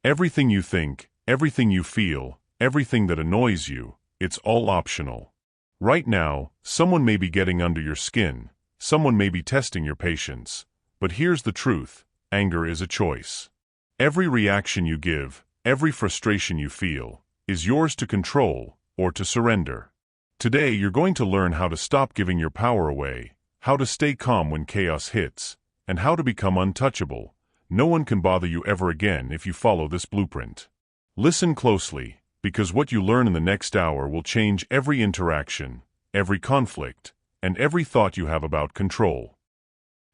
Everything you think, everything you feel, everything that annoys you, it's all optional. Right now, someone may be getting under your skin, someone may be testing your patience, but here's the truth: anger is a choice. Every reaction you give, every frustration you feel, is yours to control or to surrender. Today you're going to learn how to stop giving your power away, how to stay calm when chaos hits, and how to become untouchable. No one can bother you ever again if you follow this blueprint. Listen closely, because what you learn in the next hour will change every interaction, every conflict, and every thought you have about control.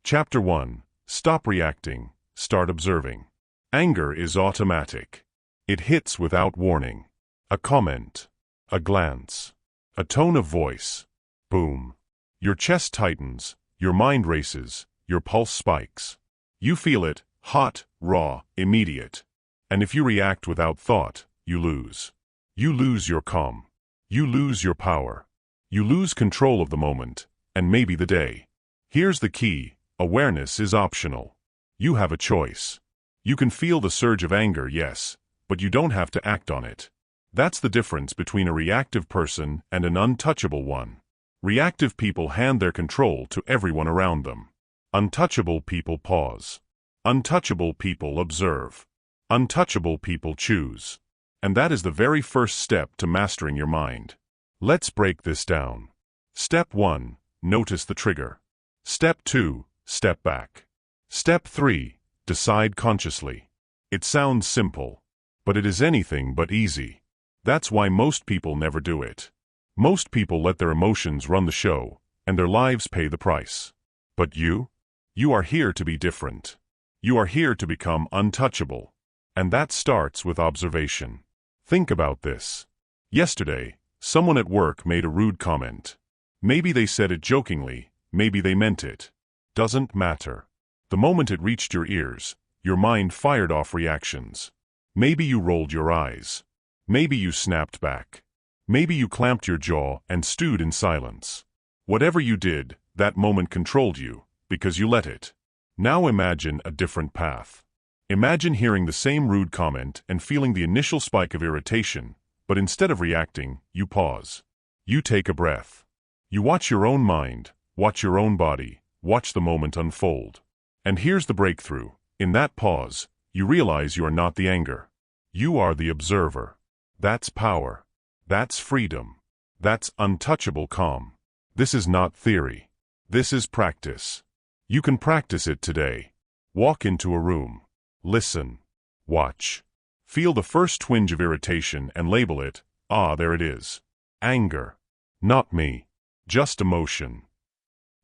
Chapter 1. Stop reacting, start observing. Anger is automatic. It hits without warning. A comment, a glance, a tone of voice. Boom. Your chest tightens, your mind races, your pulse spikes. You feel it, hot, raw, immediate. And if you react without thought, you lose. You lose your calm. You lose your power. You lose control of the moment, and maybe the day. Here's the key: awareness is optional. You have a choice. You can feel the surge of anger, yes, but you don't have to act on it. That's the difference between a reactive person and an untouchable one. Reactive people hand their control to everyone around them. Untouchable people pause. Untouchable people observe. Untouchable people choose. And that is the very first step to mastering your mind. Let's break this down. Step 1. Notice the trigger. Step 2. Step back. Step 3. Decide consciously. It sounds simple, but it is anything but easy. That's why most people never do it. Most people let their emotions run the show, and their lives pay the price. But you? You are here to be different. You are here to become untouchable. And that starts with observation. Think about this. Yesterday, someone at work made a rude comment. Maybe they said it jokingly, maybe they meant it. Doesn't matter. The moment it reached your ears, your mind fired off reactions. Maybe you rolled your eyes. Maybe you snapped back. Maybe you clamped your jaw and stewed in silence. Whatever you did, that moment controlled you, because you let it. Now imagine a different path. Imagine hearing the same rude comment and feeling the initial spike of irritation, but instead of reacting, you pause. You take a breath. You watch your own mind, watch your own body, watch the moment unfold. And here's the breakthrough. In that pause, you realize you are not the anger. You are the observer. That's power. That's freedom. That's untouchable calm. This is not theory. This is practice. You can practice it today. Walk into a room. Listen. Watch. Feel the first twinge of irritation and label it. Ah, there it is. Anger. Not me. Just emotion.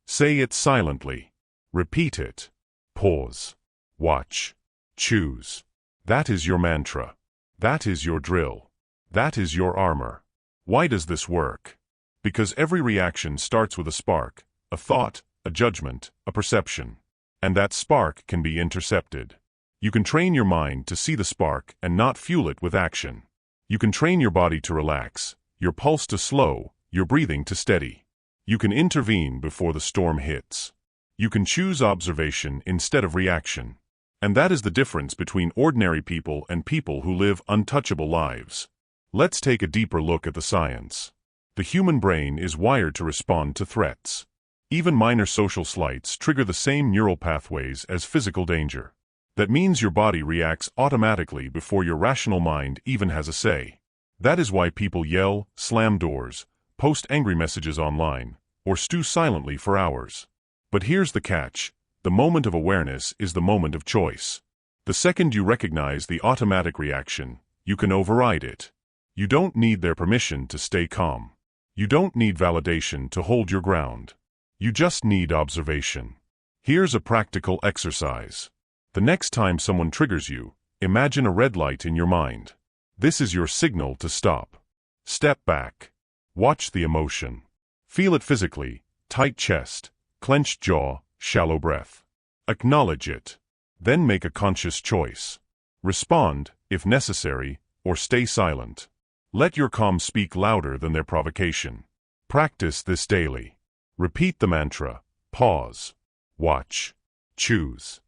Say it silently. Repeat it. Pause. Watch. Choose. That is your mantra. That is your drill. That is your armor. Why does this work? Because every reaction starts with a spark, a thought, a judgment, a perception. And that spark can be intercepted. You can train your mind to see the spark and not fuel it with action. You can train your body to relax, your pulse to slow, your breathing to steady. You can intervene before the storm hits. You can choose observation instead of reaction. And that is the difference between ordinary people and people who live untouchable lives. Let's take a deeper look at the science. The human brain is wired to respond to threats. Even minor social slights trigger the same neural pathways as physical danger. That means your body reacts automatically before your rational mind even has a say. That is why people yell, slam doors, post angry messages online, or stew silently for hours. But here's the catch. The moment of awareness is the moment of choice. The second you recognize the automatic reaction, you can override it. You don't need their permission to stay calm. You don't need validation to hold your ground. You just need observation. Here's a practical exercise. The next time someone triggers you, imagine a red light in your mind. This is your signal to stop. Step back. Watch the emotion. Feel it physically: tight chest, clenched jaw, shallow breath. Acknowledge it. Then make a conscious choice. Respond, if necessary, or stay silent. Let your calm speak louder than their provocation. Practice this daily. Repeat the mantra: pause, watch, choose.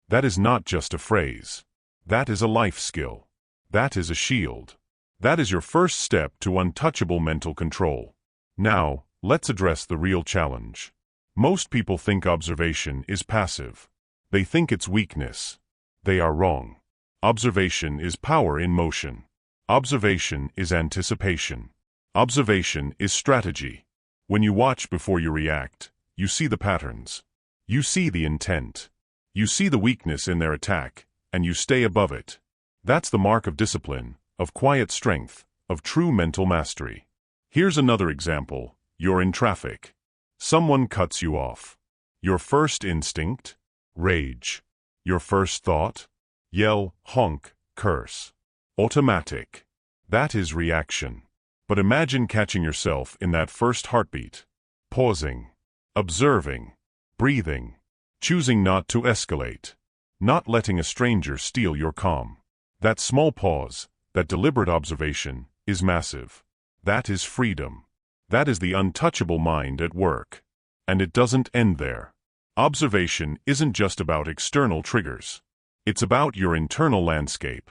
That is not just a phrase. That is a life skill. That is a shield. That is your first step to untouchable mental control. Now, let's address the real challenge. Most people think observation is passive. They think it's weakness. They are wrong. Observation is power in motion. Observation is anticipation. Observation is strategy. When you watch before you react, you see the patterns. You see the intent. You see the weakness in their attack, and you stay above it. That's the mark of discipline, of quiet strength, of true mental mastery. Here's another example. You're in traffic. Someone cuts you off. Your first instinct? Rage. Your first thought? Yell, honk, curse. Automatic. That is reaction. But imagine catching yourself in that first heartbeat. Pausing. Observing. Breathing. Choosing not to escalate. Not letting a stranger steal your calm. That small pause, that deliberate observation, is massive. That is freedom. That is the untouchable mind at work. And it doesn't end there. Observation isn't just about external triggers. It's about your internal landscape.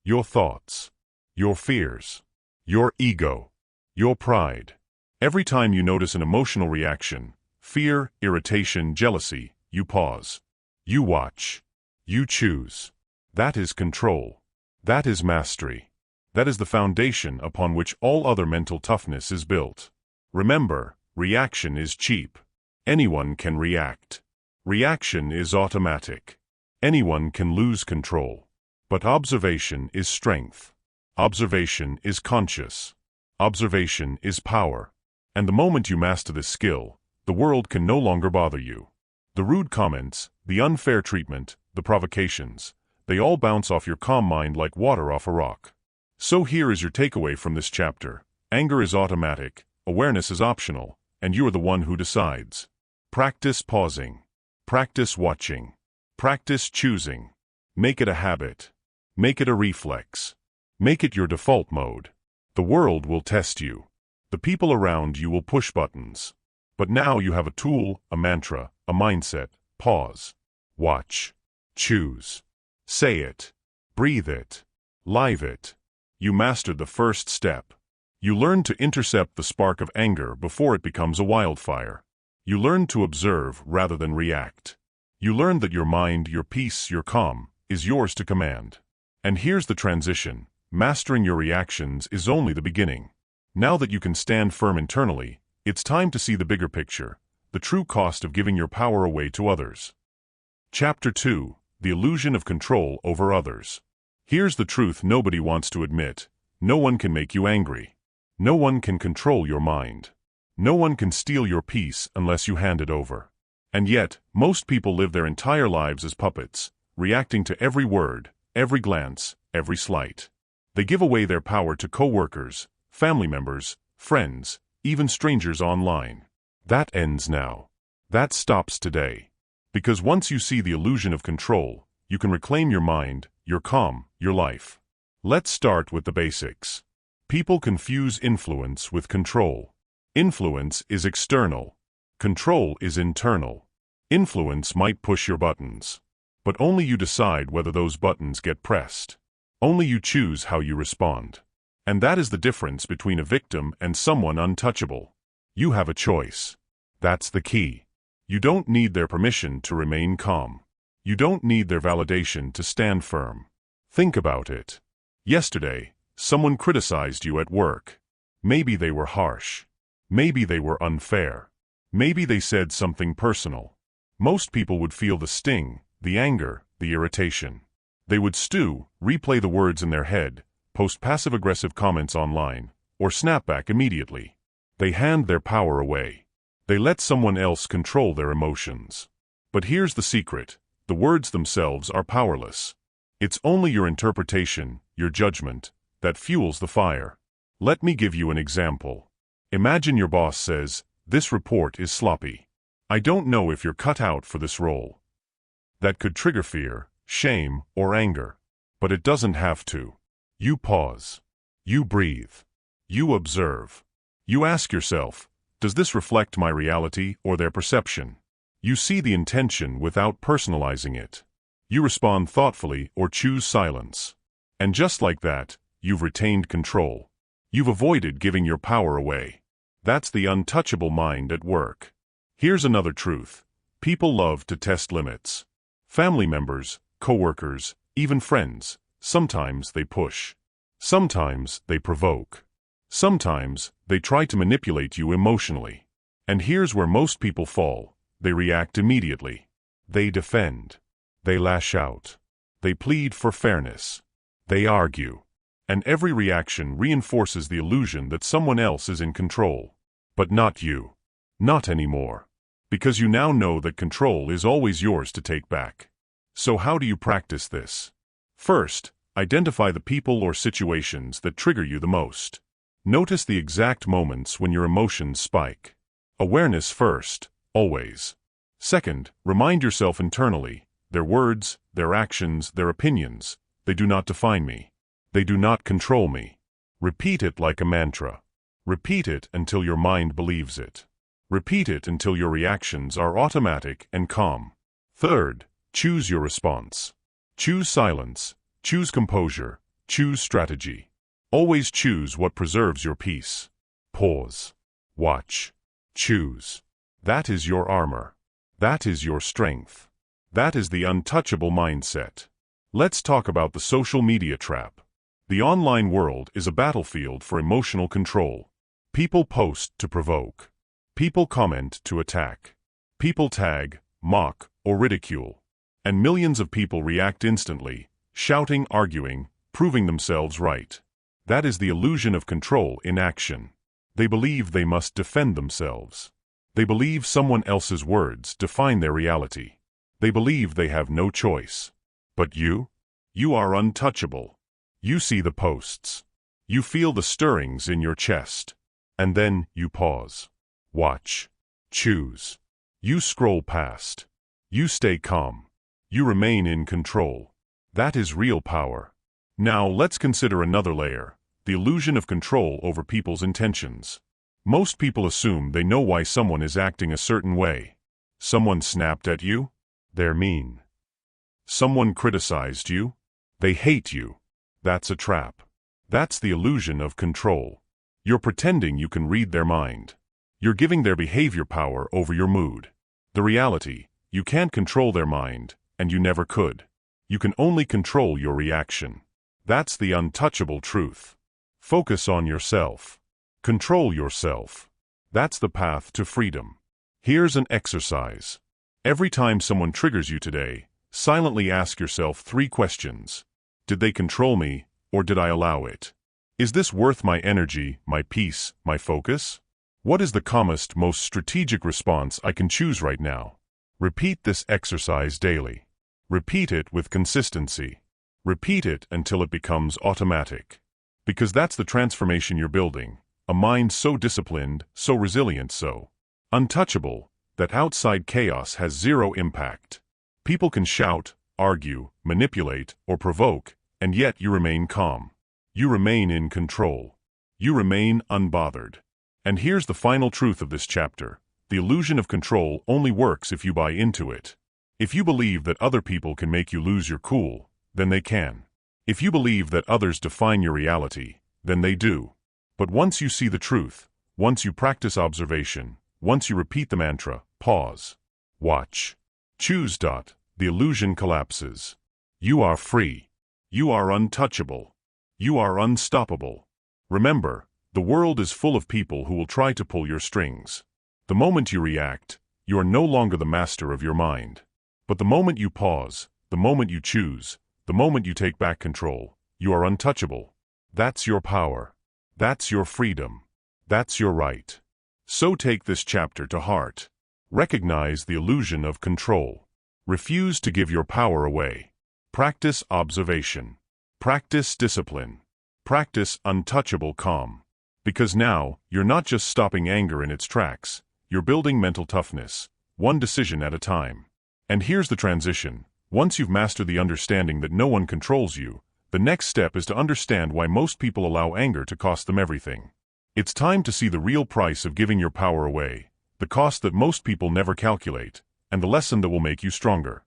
Your thoughts. Your fears. Your ego. Your pride. Every time you notice an emotional reaction, fear, irritation, jealousy, you pause. You watch. You choose. That is control. That is mastery. That is the foundation upon which all other mental toughness is built. Remember, reaction is cheap. Anyone can react. Reaction is automatic. Anyone can lose control. But observation is strength. Observation is conscious. Observation is power. And the moment you master this skill, the world can no longer bother you. The rude comments, the unfair treatment, the provocations, they all bounce off your calm mind like water off a rock. So here is your takeaway from this chapter. Anger is automatic, awareness is optional, and you are the one who decides. Practice pausing. Practice watching. Practice choosing. Make it a habit. Make it a reflex. Make it your default mode. The world will test you. The people around you will push buttons. But now you have a tool, a mantra, a mindset. Pause. Watch. Choose. Say it. Breathe it. Live it. You mastered the first step. You learned to intercept the spark of anger before it becomes a wildfire. You learned to observe rather than react. You learned that your mind, your peace, your calm, is yours to command. And here's the transition. Mastering your reactions is only the beginning. Now that you can stand firm internally, it's time to see the bigger picture, the true cost of giving your power away to others. Chapter 2. The Illusion of Control Over Others. Here's the truth nobody wants to admit. No one can make you angry. No one can control your mind. No one can steal your peace unless you hand it over. And yet, most people live their entire lives as puppets, reacting to every word, every glance, every slight. They give away their power to coworkers, family members, friends, even strangers online. That ends now. That stops today. Because once you see the illusion of control, you can reclaim your mind, your calm, your life. Let's start with the basics. People confuse influence with control. Influence is external. Control is internal. Influence might push your buttons. But only you decide whether those buttons get pressed. Only you choose how you respond. And that is the difference between a victim and someone untouchable. You have a choice. That's the key. You don't need their permission to remain calm. You don't need their validation to stand firm. Think about it. Yesterday, someone criticized you at work. Maybe they were harsh. Maybe they were unfair. Maybe they said something personal. Most people would feel the sting, the anger, the irritation. They would stew, replay the words in their head, post passive-aggressive comments online, or snap back immediately. They hand their power away. They let someone else control their emotions. But here's the secret. The words themselves are powerless. It's only your interpretation, your judgment, that fuels the fire. Let me give you an example. Imagine your boss says, "This report is sloppy. I don't know if you're cut out for this role." That could trigger fear, shame, or anger. But it doesn't have to. You pause. You breathe. You observe. You ask yourself, does this reflect my reality or their perception? You see the intention without personalizing it. You respond thoughtfully or choose silence. And just like that, you've retained control. You've avoided giving your power away. That's the untouchable mind at work. Here's another truth. People love to test limits. Family members, coworkers, even friends, sometimes they push. Sometimes they provoke. Sometimes they try to manipulate you emotionally. And here's where most people fall. They react immediately. They defend. They lash out. They plead for fairness. They argue. And every reaction reinforces the illusion that someone else is in control. But not you. Not anymore. Because you now know that control is always yours to take back. So how do you practice this? First, identify the people or situations that trigger you the most. Notice the exact moments when your emotions spike. Awareness first, always. Second, remind yourself internally, their words, their actions, their opinions, they do not define me. They do not control me. Repeat it like a mantra. Repeat it until your mind believes it. Repeat it until your reactions are automatic and calm. Third, choose your response. Choose silence. Choose composure. Choose strategy. Always choose what preserves your peace. Pause. Watch. Choose. That is your armor. That is your strength. That is the untouchable mindset. Let's talk about the social media trap. The online world is a battlefield for emotional control. People post to provoke. People comment to attack. People tag, mock, or ridicule. And millions of people react instantly, shouting, arguing, proving themselves right. That is the illusion of control in action. They believe they must defend themselves. They believe someone else's words define their reality. They believe they have no choice. But you? You are untouchable. You see the posts. You feel the stirrings in your chest. And then you pause. Watch. Choose. You scroll past. You stay calm. You remain in control. That is real power. Now let's consider another layer, the illusion of control over people's intentions. Most people assume they know why someone is acting a certain way. Someone snapped at you? They're mean. Someone criticized you? They hate you. That's a trap. That's the illusion of control. You're pretending you can read their mind. You're giving their behavior power over your mood. The reality, you can't control their mind, and you never could. You can only control your reaction. That's the untouchable truth. Focus on yourself. Control yourself. That's the path to freedom. Here's an exercise. Every time someone triggers you today, silently ask yourself 3 questions. Did they control me, or did I allow it? Is this worth my energy, my peace, my focus? What is the calmest, most strategic response I can choose right now? Repeat this exercise daily. Repeat it with consistency. Repeat it until it becomes automatic. Because that's the transformation you're building. A mind so disciplined, so resilient, so untouchable, that outside chaos has zero impact. People can shout, argue, manipulate, or provoke, and yet you remain calm. You remain in control. You remain unbothered. And here's the final truth of this chapter. The illusion of control only works if you buy into it. If you believe that other people can make you lose your cool, then they can. If you believe that others define your reality, then they do. But once you see the truth, once you practice observation, once you repeat the mantra, pause, watch, choose. The illusion collapses. You are free. You are untouchable. You are unstoppable. Remember, the world is full of people who will try to pull your strings. The moment you react, you are no longer the master of your mind. But the moment you pause, the moment you choose, the moment you take back control, you are untouchable. That's your power. That's your freedom. That's your right. So take this chapter to heart. Recognize the illusion of control. Refuse to give your power away. Practice observation. Practice discipline. Practice untouchable calm. Because now, you're not just stopping anger in its tracks, you're building mental toughness, one decision at a time. And here's the transition. Once you've mastered the understanding that no one controls you, the next step is to understand why most people allow anger to cost them everything. It's time to see the real price of giving your power away, the cost that most people never calculate, and the lesson that will make you stronger.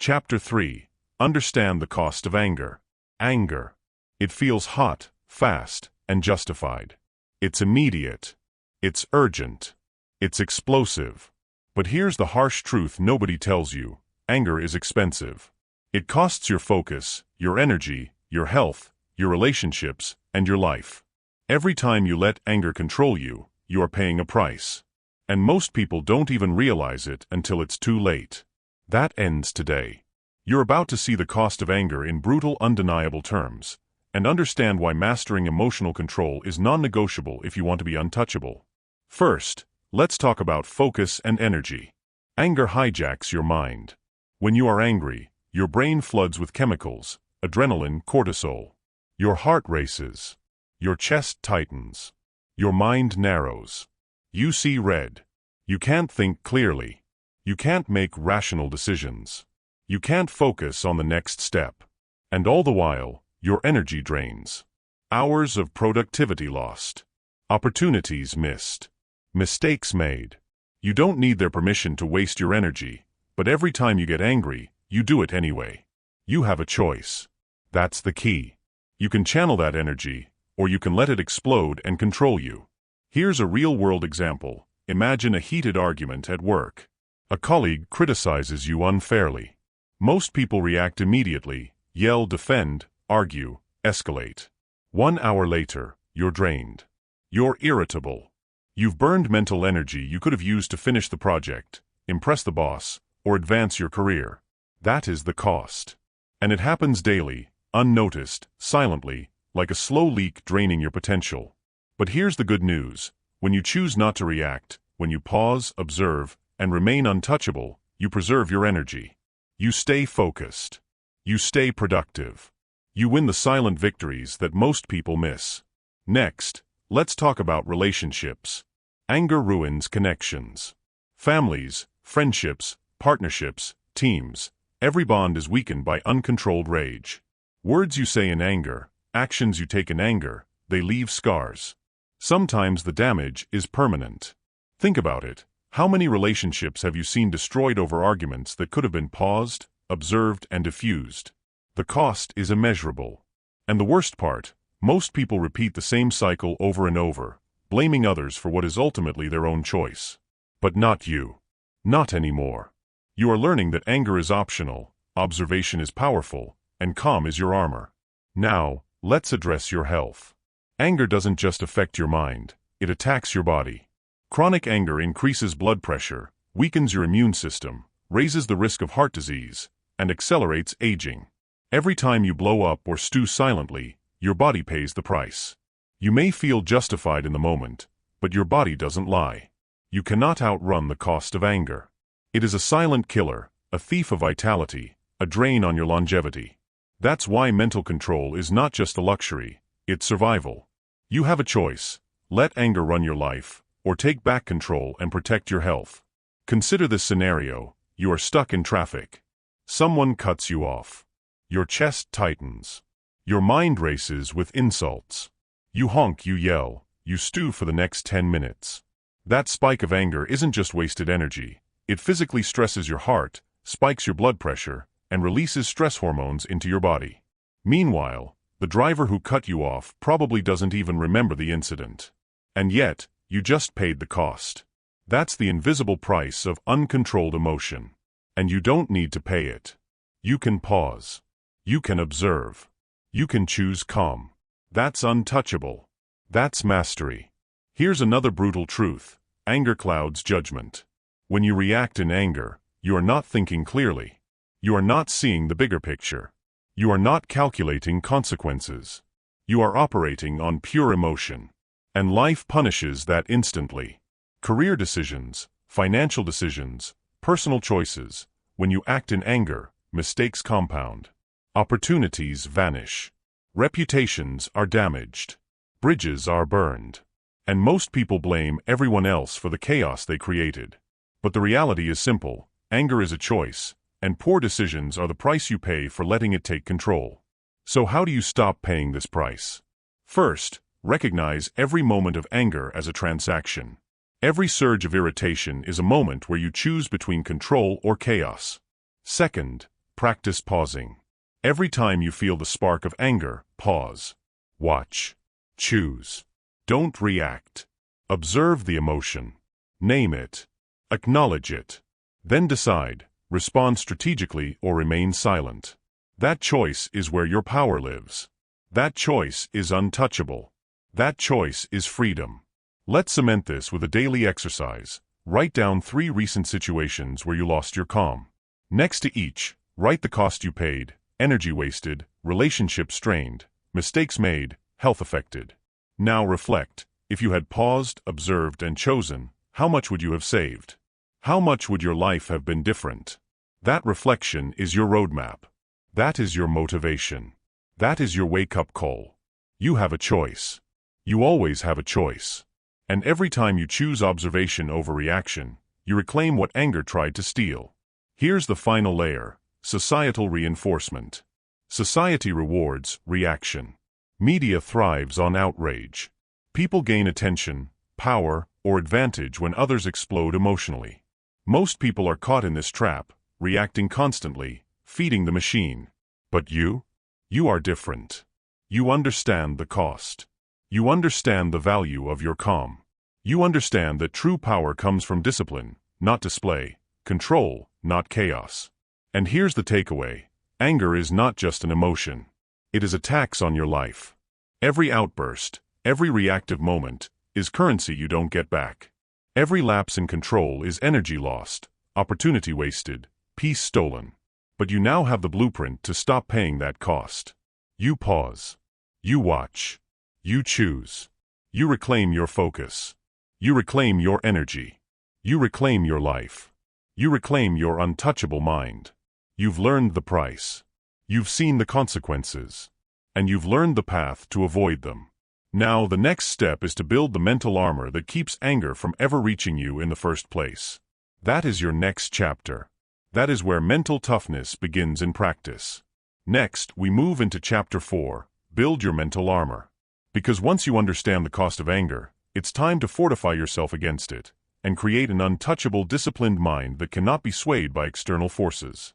Chapter 3. Understand the cost of anger. Anger. It feels hot, fast, and justified. It's immediate. It's urgent. It's explosive. But here's the harsh truth nobody tells you. Anger is expensive. It costs your focus, your energy, your health, your relationships, and your life. Every time you let anger control you, you are paying a price. And most people don't even realize it until it's too late. That ends today. You're about to see the cost of anger in brutal, undeniable terms, and understand why mastering emotional control is non-negotiable if you want to be untouchable. First, let's talk about focus and energy. Anger hijacks your mind. When you are angry, your brain floods with chemicals, adrenaline, cortisol. Your heart races. Your chest tightens. Your mind narrows. You see red. You can't think clearly. You can't make rational decisions. You can't focus on the next step. And all the while, your energy drains. Hours of productivity lost. Opportunities missed. Mistakes made. You don't need their permission to waste your energy, but every time you get angry, you do it anyway. You have a choice. That's the key. You can channel that energy, or you can let it explode and control you. Here's a real-world example. Imagine a heated argument at work. A colleague criticizes you unfairly. Most people react immediately, yell, defend, argue, escalate. 1 hour later, you're drained. You're irritable. You've burned mental energy you could have used to finish the project, impress the boss, or advance your career. That is the cost. And it happens daily, unnoticed, silently, like a slow leak draining your potential. But here's the good news. When you choose not to react, when you pause, observe, and remain untouchable, you preserve your energy. You stay focused. You stay productive. You win the silent victories that most people miss. Next, let's talk about relationships. Anger ruins connections. Families, friendships, partnerships, teams. Every bond is weakened by uncontrolled rage. Words you say in anger, actions you take in anger, they leave scars. Sometimes the damage is permanent. Think about it. How many relationships have you seen destroyed over arguments that could have been paused, observed, and diffused? The cost is immeasurable. And the worst part, most people repeat the same cycle over and over, blaming others for what is ultimately their own choice. But not you. Not anymore. You are learning that anger is optional, observation is powerful, and calm is your armor. Now, let's address your health. Anger doesn't just affect your mind, it attacks your body. Chronic anger increases blood pressure, weakens your immune system, raises the risk of heart disease, and accelerates aging. Every time you blow up or stew silently, your body pays the price. You may feel justified in the moment, but your body doesn't lie. You cannot outrun the cost of anger. It is a silent killer, a thief of vitality, a drain on your longevity. That's why mental control is not just a luxury, it's survival. You have a choice. Let anger run your life, or take back control and protect your health. Consider this scenario. You are stuck in traffic. Someone cuts you off. Your chest tightens. Your mind races with insults. You honk, you yell, you stew for the next 10 minutes. That spike of anger isn't just wasted energy. It physically stresses your heart, spikes your blood pressure, and releases stress hormones into your body. Meanwhile, the driver who cut you off probably doesn't even remember the incident. And yet, you just paid the cost. That's the invisible price of uncontrolled emotion. And you don't need to pay it. You can pause. You can observe. You can choose calm. That's untouchable. That's mastery. Here's another brutal truth. Anger clouds judgment. When you react in anger, you are not thinking clearly. You are not seeing the bigger picture. You are not calculating consequences. You are operating on pure emotion. And life punishes that instantly. Career decisions, financial decisions, personal choices. When you act in anger, mistakes compound. Opportunities vanish. Reputations are damaged. Bridges are burned. And most people blame everyone else for the chaos they created. But the reality is simple. Anger is a choice, and poor decisions are the price you pay for letting it take control. So how do you stop paying this price? First, recognize every moment of anger as a transaction. Every surge of irritation is a moment where you choose between control or chaos. Second, practice pausing. Every time you feel the spark of anger, pause. Watch. Choose. Don't react. Observe the emotion. Name it. Acknowledge it. Then decide, respond strategically or remain silent. That choice is where your power lives. That choice is untouchable. That choice is freedom. Let's cement this with a daily exercise. Write down 3 recent situations where you lost your calm. Next to each, write the cost you paid, energy wasted, relationship strained, mistakes made, health affected. Now reflect, if you had paused, observed, and chosen, how much would you have saved? How much would your life have been different? That reflection is your roadmap. That is your motivation. That is your wake-up call. You have a choice. You always have a choice. And every time you choose observation over reaction, you reclaim what anger tried to steal. Here's the final layer: societal reinforcement. Society rewards reaction. Media thrives on outrage. People gain attention, power, or advantage when others explode emotionally. Most people are caught in this trap, reacting constantly, feeding the machine. But you? You are different. You understand the cost. You understand the value of your calm. You understand that true power comes from discipline, not display, control, not chaos. And here's the takeaway: anger is not just an emotion. It is a tax on your life. Every outburst, every reactive moment, is currency you don't get back. Every lapse in control is energy lost, opportunity wasted, peace stolen. But you now have the blueprint to stop paying that cost. You pause. You watch. You choose. You reclaim your focus. You reclaim your energy. You reclaim your life. You reclaim your untouchable mind. You've learned the price. You've seen the consequences. And you've learned the path to avoid them. Now the next step is to build the mental armor that keeps anger from ever reaching you in the first place. That is your next chapter. That is where mental toughness begins in practice. Next, we move into Chapter 4, Build Your Mental Armor. Because once you understand the cost of anger, it's time to fortify yourself against it, and create an untouchable, disciplined mind that cannot be swayed by external forces.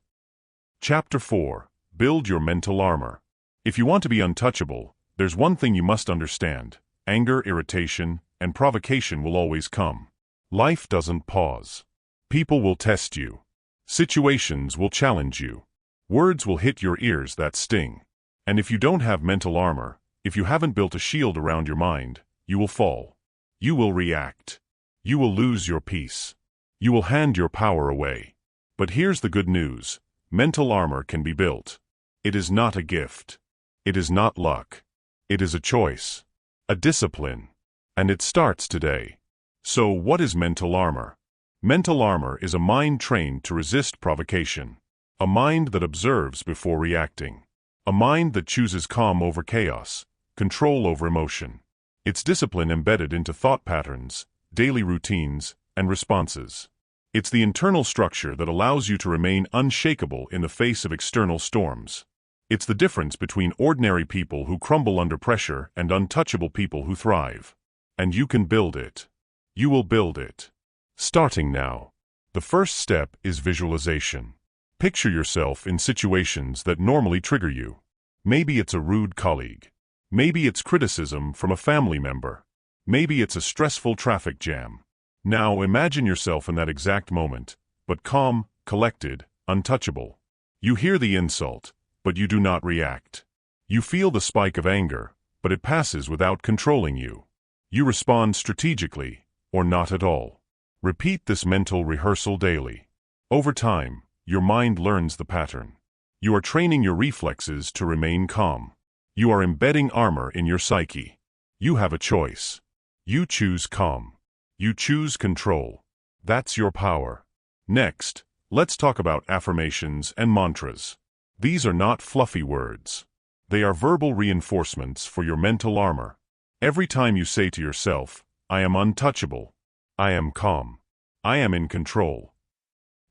Chapter 4, Build Your Mental Armor. If you want to be untouchable, there's one thing you must understand: anger, irritation, and provocation will always come. Life doesn't pause. People will test you. Situations will challenge you. Words will hit your ears that sting. And if you don't have mental armor, if you haven't built a shield around your mind, you will fall. You will react. You will lose your peace. You will hand your power away. But here's the good news: mental armor can be built. It is not a gift. It is not luck. It is a choice. A discipline. And it starts today. So what is mental armor? Mental armor is a mind trained to resist provocation. A mind that observes before reacting. A mind that chooses calm over chaos, control over emotion. It's discipline embedded into thought patterns, daily routines, and responses. It's the internal structure that allows you to remain unshakable in the face of external storms. It's the difference between ordinary people who crumble under pressure and untouchable people who thrive. And you can build it. You will build it. Starting now. The first step is visualization. Picture yourself in situations that normally trigger you. Maybe it's a rude colleague. Maybe it's criticism from a family member. Maybe it's a stressful traffic jam. Now imagine yourself in that exact moment, but calm, collected, untouchable. You hear the insult, but you do not react. You feel the spike of anger, but it passes without controlling you. You respond strategically, or not at all. Repeat this mental rehearsal daily. Over time, your mind learns the pattern. You are training your reflexes to remain calm. You are embedding armor in your psyche. You have a choice. You choose calm. You choose control. That's your power. Next, let's talk about affirmations and mantras. These are not fluffy words. They are verbal reinforcements for your mental armor. Every time you say to yourself, "I am untouchable. I am calm. I am in control,"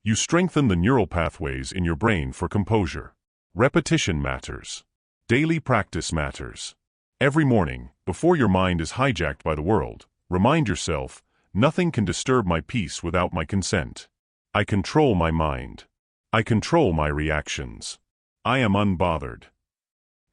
you strengthen the neural pathways in your brain for composure. Repetition matters. Daily practice matters. Every morning, before your mind is hijacked by the world, remind yourself, "Nothing can disturb my peace without my consent. I control my mind. I control my reactions. I am unbothered.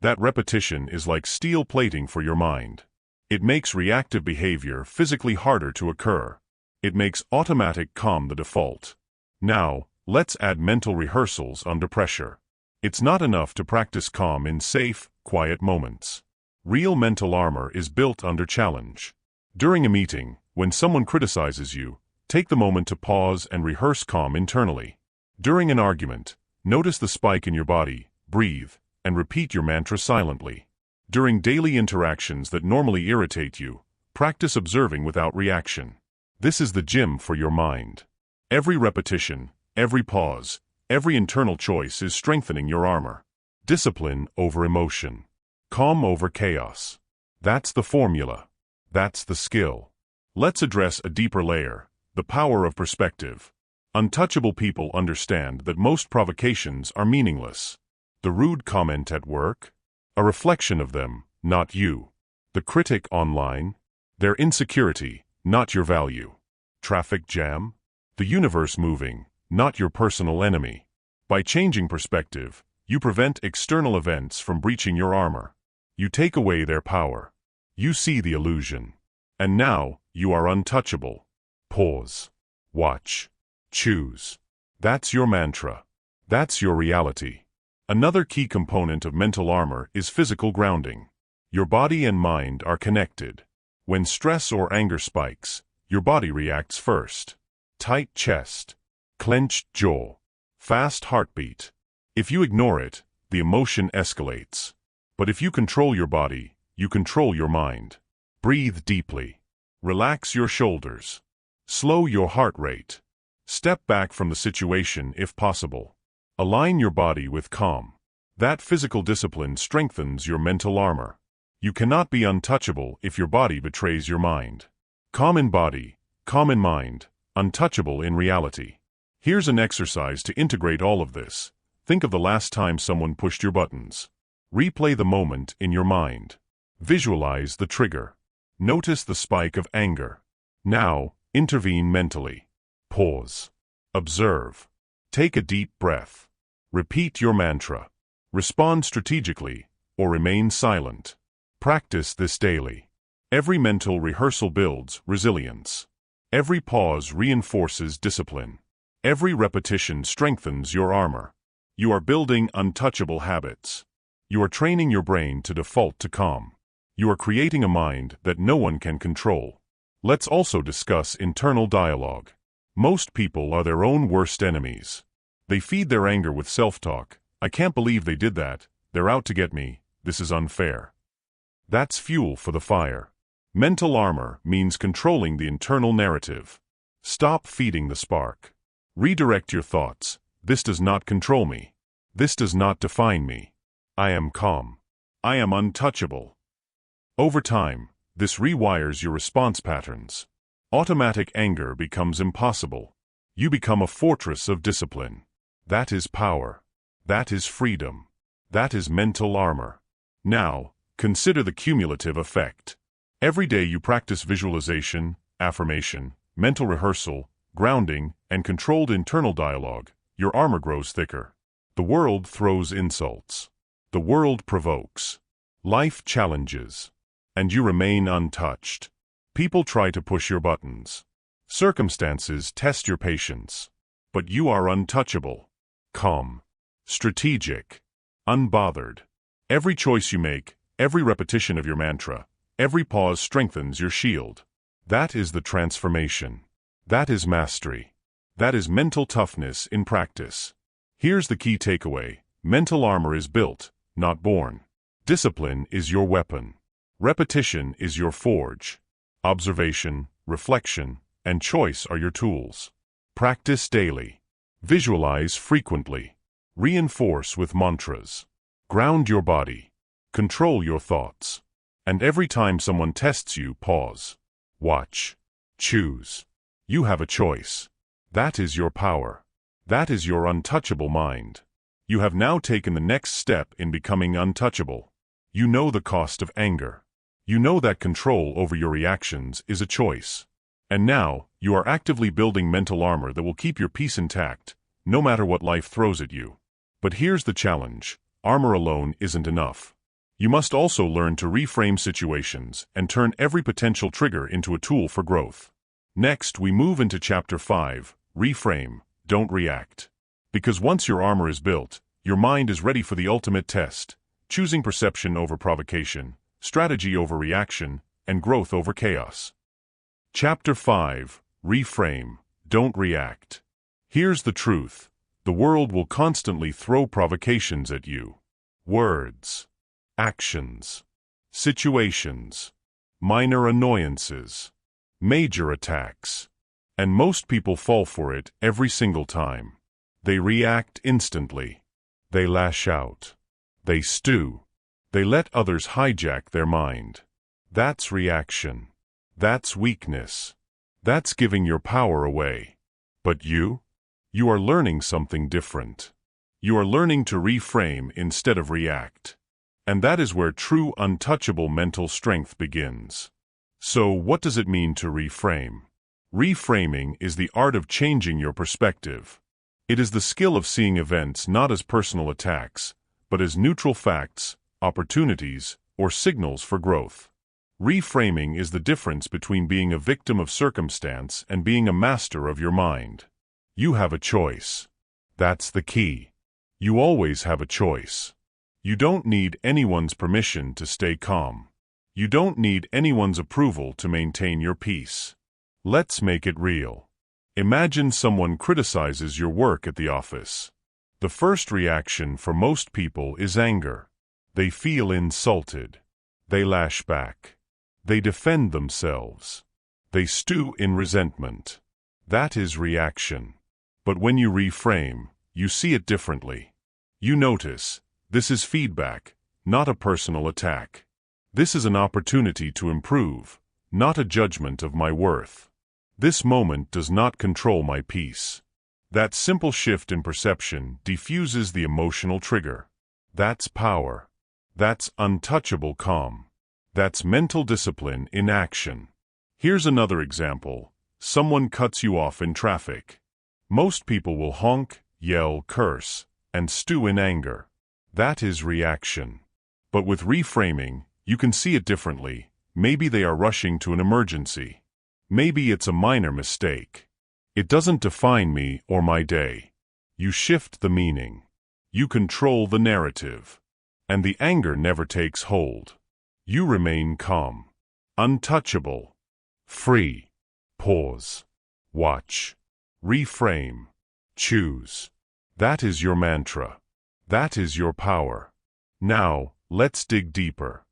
That repetition is like steel plating for your mind. It makes reactive behavior physically harder to occur. It makes automatic calm the default. Now, let's add mental rehearsals under pressure. It's not enough to practice calm in safe, quiet moments. Real mental armor is built under challenge. During a meeting, when someone criticizes you, take the moment to pause and rehearse calm internally. During an argument, notice the spike in your body, breathe, and repeat your mantra silently. During daily interactions that normally irritate you, practice observing without reaction. This is the gym for your mind. Every repetition, every pause, every internal choice is strengthening your armor. Discipline over emotion. Calm over chaos. That's the formula. That's the skill. Let's address a deeper layer, the power of perspective. Untouchable people understand that most provocations are meaningless. The rude comment at work? A reflection of them, not you. The critic online? Their insecurity, not your value. Traffic jam? The universe moving, not your personal enemy. By changing perspective, you prevent external events from breaching your armor. You take away their power. You see the illusion. And now, you are untouchable. Pause. Watch. Choose. That's your mantra. That's your reality. Another key component of mental armor is physical grounding. Your body and mind are connected. When stress or anger spikes, your body reacts first. Tight chest. Clenched jaw. Fast heartbeat. If you ignore it, the emotion escalates. But if you control your body, you control your mind. Breathe deeply. Relax your shoulders. Slow your heart rate. Step back from the situation if possible. Align your body with calm. That physical discipline strengthens your mental armor. You cannot be untouchable if your body betrays your mind. Calm in body, calm in mind, untouchable in reality. Here's an exercise to integrate all of this. Think of the last time someone pushed your buttons. Replay the moment in your mind. Visualize the trigger. Notice the spike of anger. Now, intervene mentally. Pause. Observe. Take a deep breath. Repeat your mantra. Respond strategically, or remain silent. Practice this daily. Every mental rehearsal builds resilience. Every pause reinforces discipline. Every repetition strengthens your armor. You are building untouchable habits. You are training your brain to default to calm. You are creating a mind that no one can control. Let's also discuss internal dialogue. Most people are their own worst enemies. They feed their anger with self-talk. I can't believe they did that. They're out to get me. This is unfair. That's fuel for the fire. Mental armor means controlling the internal narrative. Stop feeding the spark. Redirect your thoughts. This does not control me. This does not define me. I am calm. I am untouchable. Over time, this rewires your response patterns. Automatic anger becomes impossible. You become a fortress of discipline. That is power. That is freedom. That is mental armor. Now, consider the cumulative effect. Every day you practice visualization, affirmation, mental rehearsal, grounding, and controlled internal dialogue, your armor grows thicker. The world throws insults. The world provokes. Life challenges. And you remain untouched. People try to push your buttons. Circumstances test your patience. But you are untouchable. Calm. Strategic. Unbothered. Every choice you make, every repetition of your mantra, every pause strengthens your shield. That is the transformation. That is mastery. That is mental toughness in practice. Here's the key takeaway. Mental armor is built, not born. Discipline is your weapon. Repetition is your forge. Observation, reflection, and choice are your tools. Practice daily. Visualize frequently. Reinforce with mantras. Ground your body. Control your thoughts. And every time someone tests you, pause. Watch. Choose. You have a choice. That is your power. That is your untouchable mind. You have now taken the next step in becoming untouchable. You know the cost of anger. You know that control over your reactions is a choice. And now, you are actively building mental armor that will keep your peace intact, no matter what life throws at you. But here's the challenge: armor alone isn't enough. You must also learn to reframe situations and turn every potential trigger into a tool for growth. Next, we move into Chapter 5, Reframe, Don't React. Because once your armor is built, your mind is ready for the ultimate test, choosing perception over provocation, strategy over reaction, and growth over chaos. Chapter 5, Reframe, Don't React. Here's the truth: the world will constantly throw provocations at you. Words, actions, situations, minor annoyances, major attacks. And most people fall for it every single time. They react instantly. They lash out. They stew. They let others hijack their mind. That's reaction. That's weakness. That's giving your power away. But you? You are learning something different. You are learning to reframe instead of react. And that is where true untouchable mental strength begins. So, what does it mean to reframe? Reframing is the art of changing your perspective. It is the skill of seeing events not as personal attacks, but as neutral facts, opportunities, or signals for growth. Reframing is the difference between being a victim of circumstance and being a master of your mind. You have a choice. That's the key. You always have a choice. You don't need anyone's permission to stay calm. You don't need anyone's approval to maintain your peace. Let's make it real. Imagine someone criticizes your work at the office. The first reaction for most people is anger. They feel insulted. They lash back. They defend themselves. They stew in resentment. That is reaction. But when you reframe, you see it differently. You notice, this is feedback, not a personal attack. This is an opportunity to improve, not a judgment of my worth. This moment does not control my peace. That simple shift in perception diffuses the emotional trigger. That's power. That's untouchable calm. That's mental discipline in action. Here's another example. Someone cuts you off in traffic. Most people will honk, yell, curse, and stew in anger. That is reaction. But with reframing, you can see it differently. Maybe they are rushing to an emergency. Maybe it's a minor mistake. It doesn't define me or my day. You shift the meaning. You control the narrative. And the anger never takes hold. You remain calm, untouchable, free. Pause. Watch. Reframe. Choose. That is your mantra. That is your power. Now, let's dig deeper.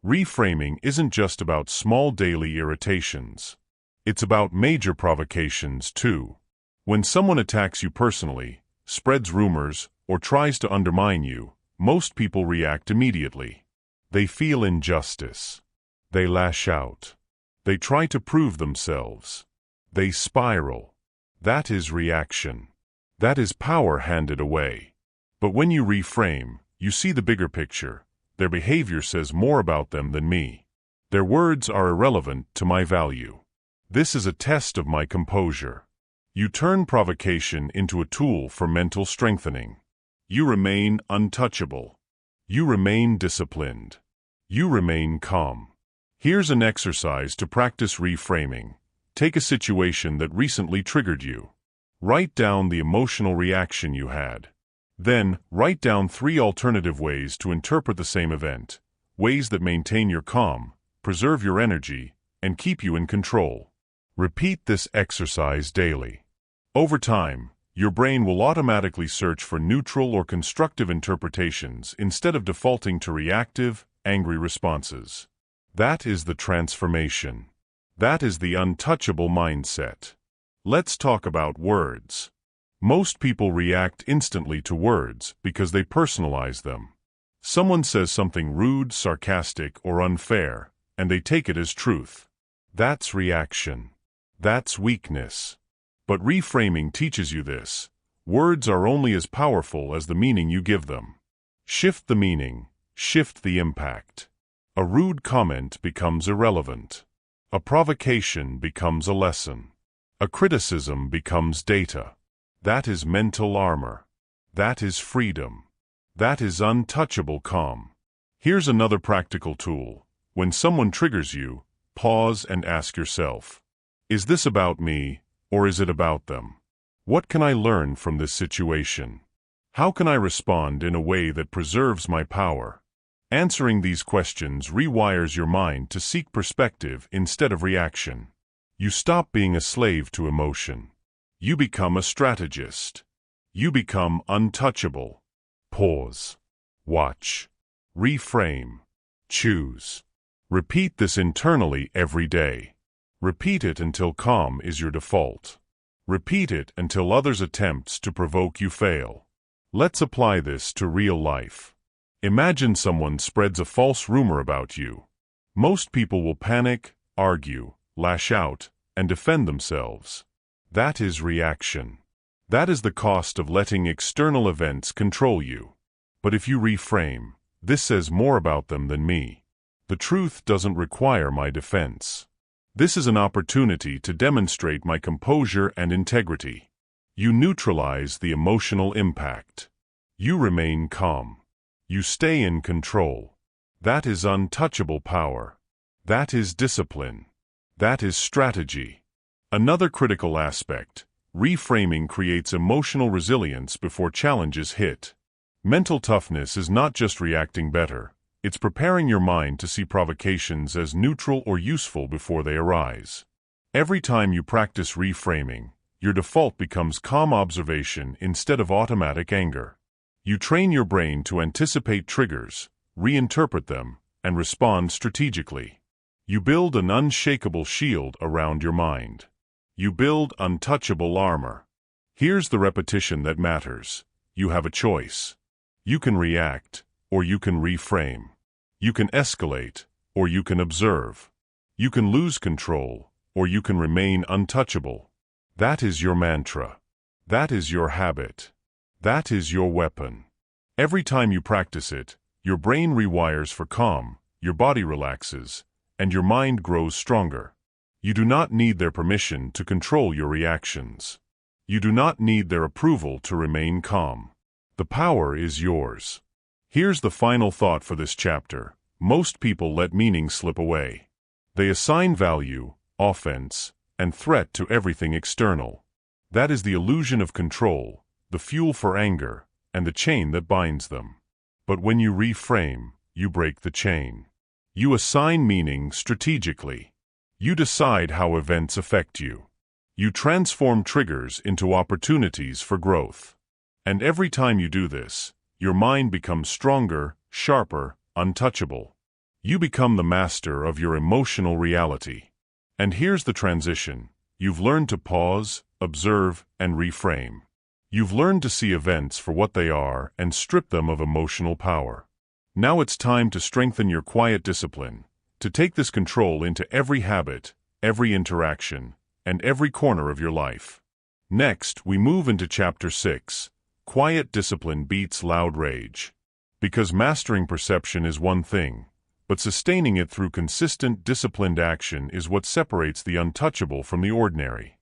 Reframing isn't just about small daily irritations. It's about major provocations, too. When someone attacks you personally, spreads rumors, or tries to undermine you, most people react immediately. They feel injustice. They lash out. They try to prove themselves. They spiral. That is reaction. That is power handed away. But when you reframe, you see the bigger picture. Their behavior says more about them than me. Their words are irrelevant to my value. This is a test of my composure. You turn provocation into a tool for mental strengthening. You remain untouchable. You remain disciplined. You remain calm. Here's an exercise to practice reframing. Take a situation that recently triggered you. Write down the emotional reaction you had. Then, write down 3 alternative ways to interpret the same event, ways that maintain your calm, preserve your energy, and keep you in control. Repeat this exercise daily. Over time, your brain will automatically search for neutral or constructive interpretations instead of defaulting to reactive, angry responses. That is the transformation. That is the untouchable mindset. Let's talk about words. Most people react instantly to words because they personalize them. Someone says something rude, sarcastic, or unfair, and they take it as truth. That's reaction. That's weakness. But reframing teaches you this. Words are only as powerful as the meaning you give them. Shift the meaning, shift the impact. A rude comment becomes irrelevant. A provocation becomes a lesson. A criticism becomes data. That is mental armor. That is freedom. That is untouchable calm. Here's another practical tool. When someone triggers you, pause and ask yourself, is this about me, or is it about them? What can I learn from this situation? How can I respond in a way that preserves my power? Answering these questions rewires your mind to seek perspective instead of reaction. You stop being a slave to emotion. You become a strategist. You become untouchable. Pause. Watch. Reframe. Choose. Repeat this internally every day. Repeat it until calm is your default. Repeat it until others' attempts to provoke you fail. Let's apply this to real life. Imagine someone spreads a false rumor about you. Most people will panic, argue, lash out, and defend themselves. That is reaction. That is the cost of letting external events control you. But if you reframe, this says more about them than me. The truth doesn't require my defense. This is an opportunity to demonstrate my composure and integrity. You neutralize the emotional impact. You remain calm. You stay in control. That is untouchable power. That is discipline. That is strategy. Another critical aspect, reframing creates emotional resilience before challenges hit. Mental toughness is not just reacting better, it's preparing your mind to see provocations as neutral or useful before they arise. Every time you practice reframing, your default becomes calm observation instead of automatic anger. You train your brain to anticipate triggers, reinterpret them, and respond strategically. You build an unshakable shield around your mind. You build untouchable armor. Here's the repetition that matters. You have a choice. You can react, or you can reframe. You can escalate, or you can observe. You can lose control, or you can remain untouchable. That is your mantra. That is your habit. That is your weapon. Every time you practice it, your brain rewires for calm, your body relaxes, and your mind grows stronger. You do not need their permission to control your reactions. You do not need their approval to remain calm. The power is yours. Here's the final thought for this chapter. Most people let meaning slip away. They assign value, offense, and threat to everything external. That is the illusion of control, the fuel for anger, and the chain that binds them. But when you reframe, you break the chain. You assign meaning strategically. You decide how events affect you. You transform triggers into opportunities for growth. And every time you do this, your mind becomes stronger, sharper, untouchable. You become the master of your emotional reality. And here's the transition. You've learned to pause, observe, and reframe. You've learned to see events for what they are and strip them of emotional power. Now it's time to strengthen your quiet discipline, to take this control into every habit, every interaction, and every corner of your life. Next, we move into Chapter 6. Quiet discipline beats loud rage. Because mastering perception is one thing, but sustaining it through consistent, disciplined action is what separates the untouchable from the ordinary.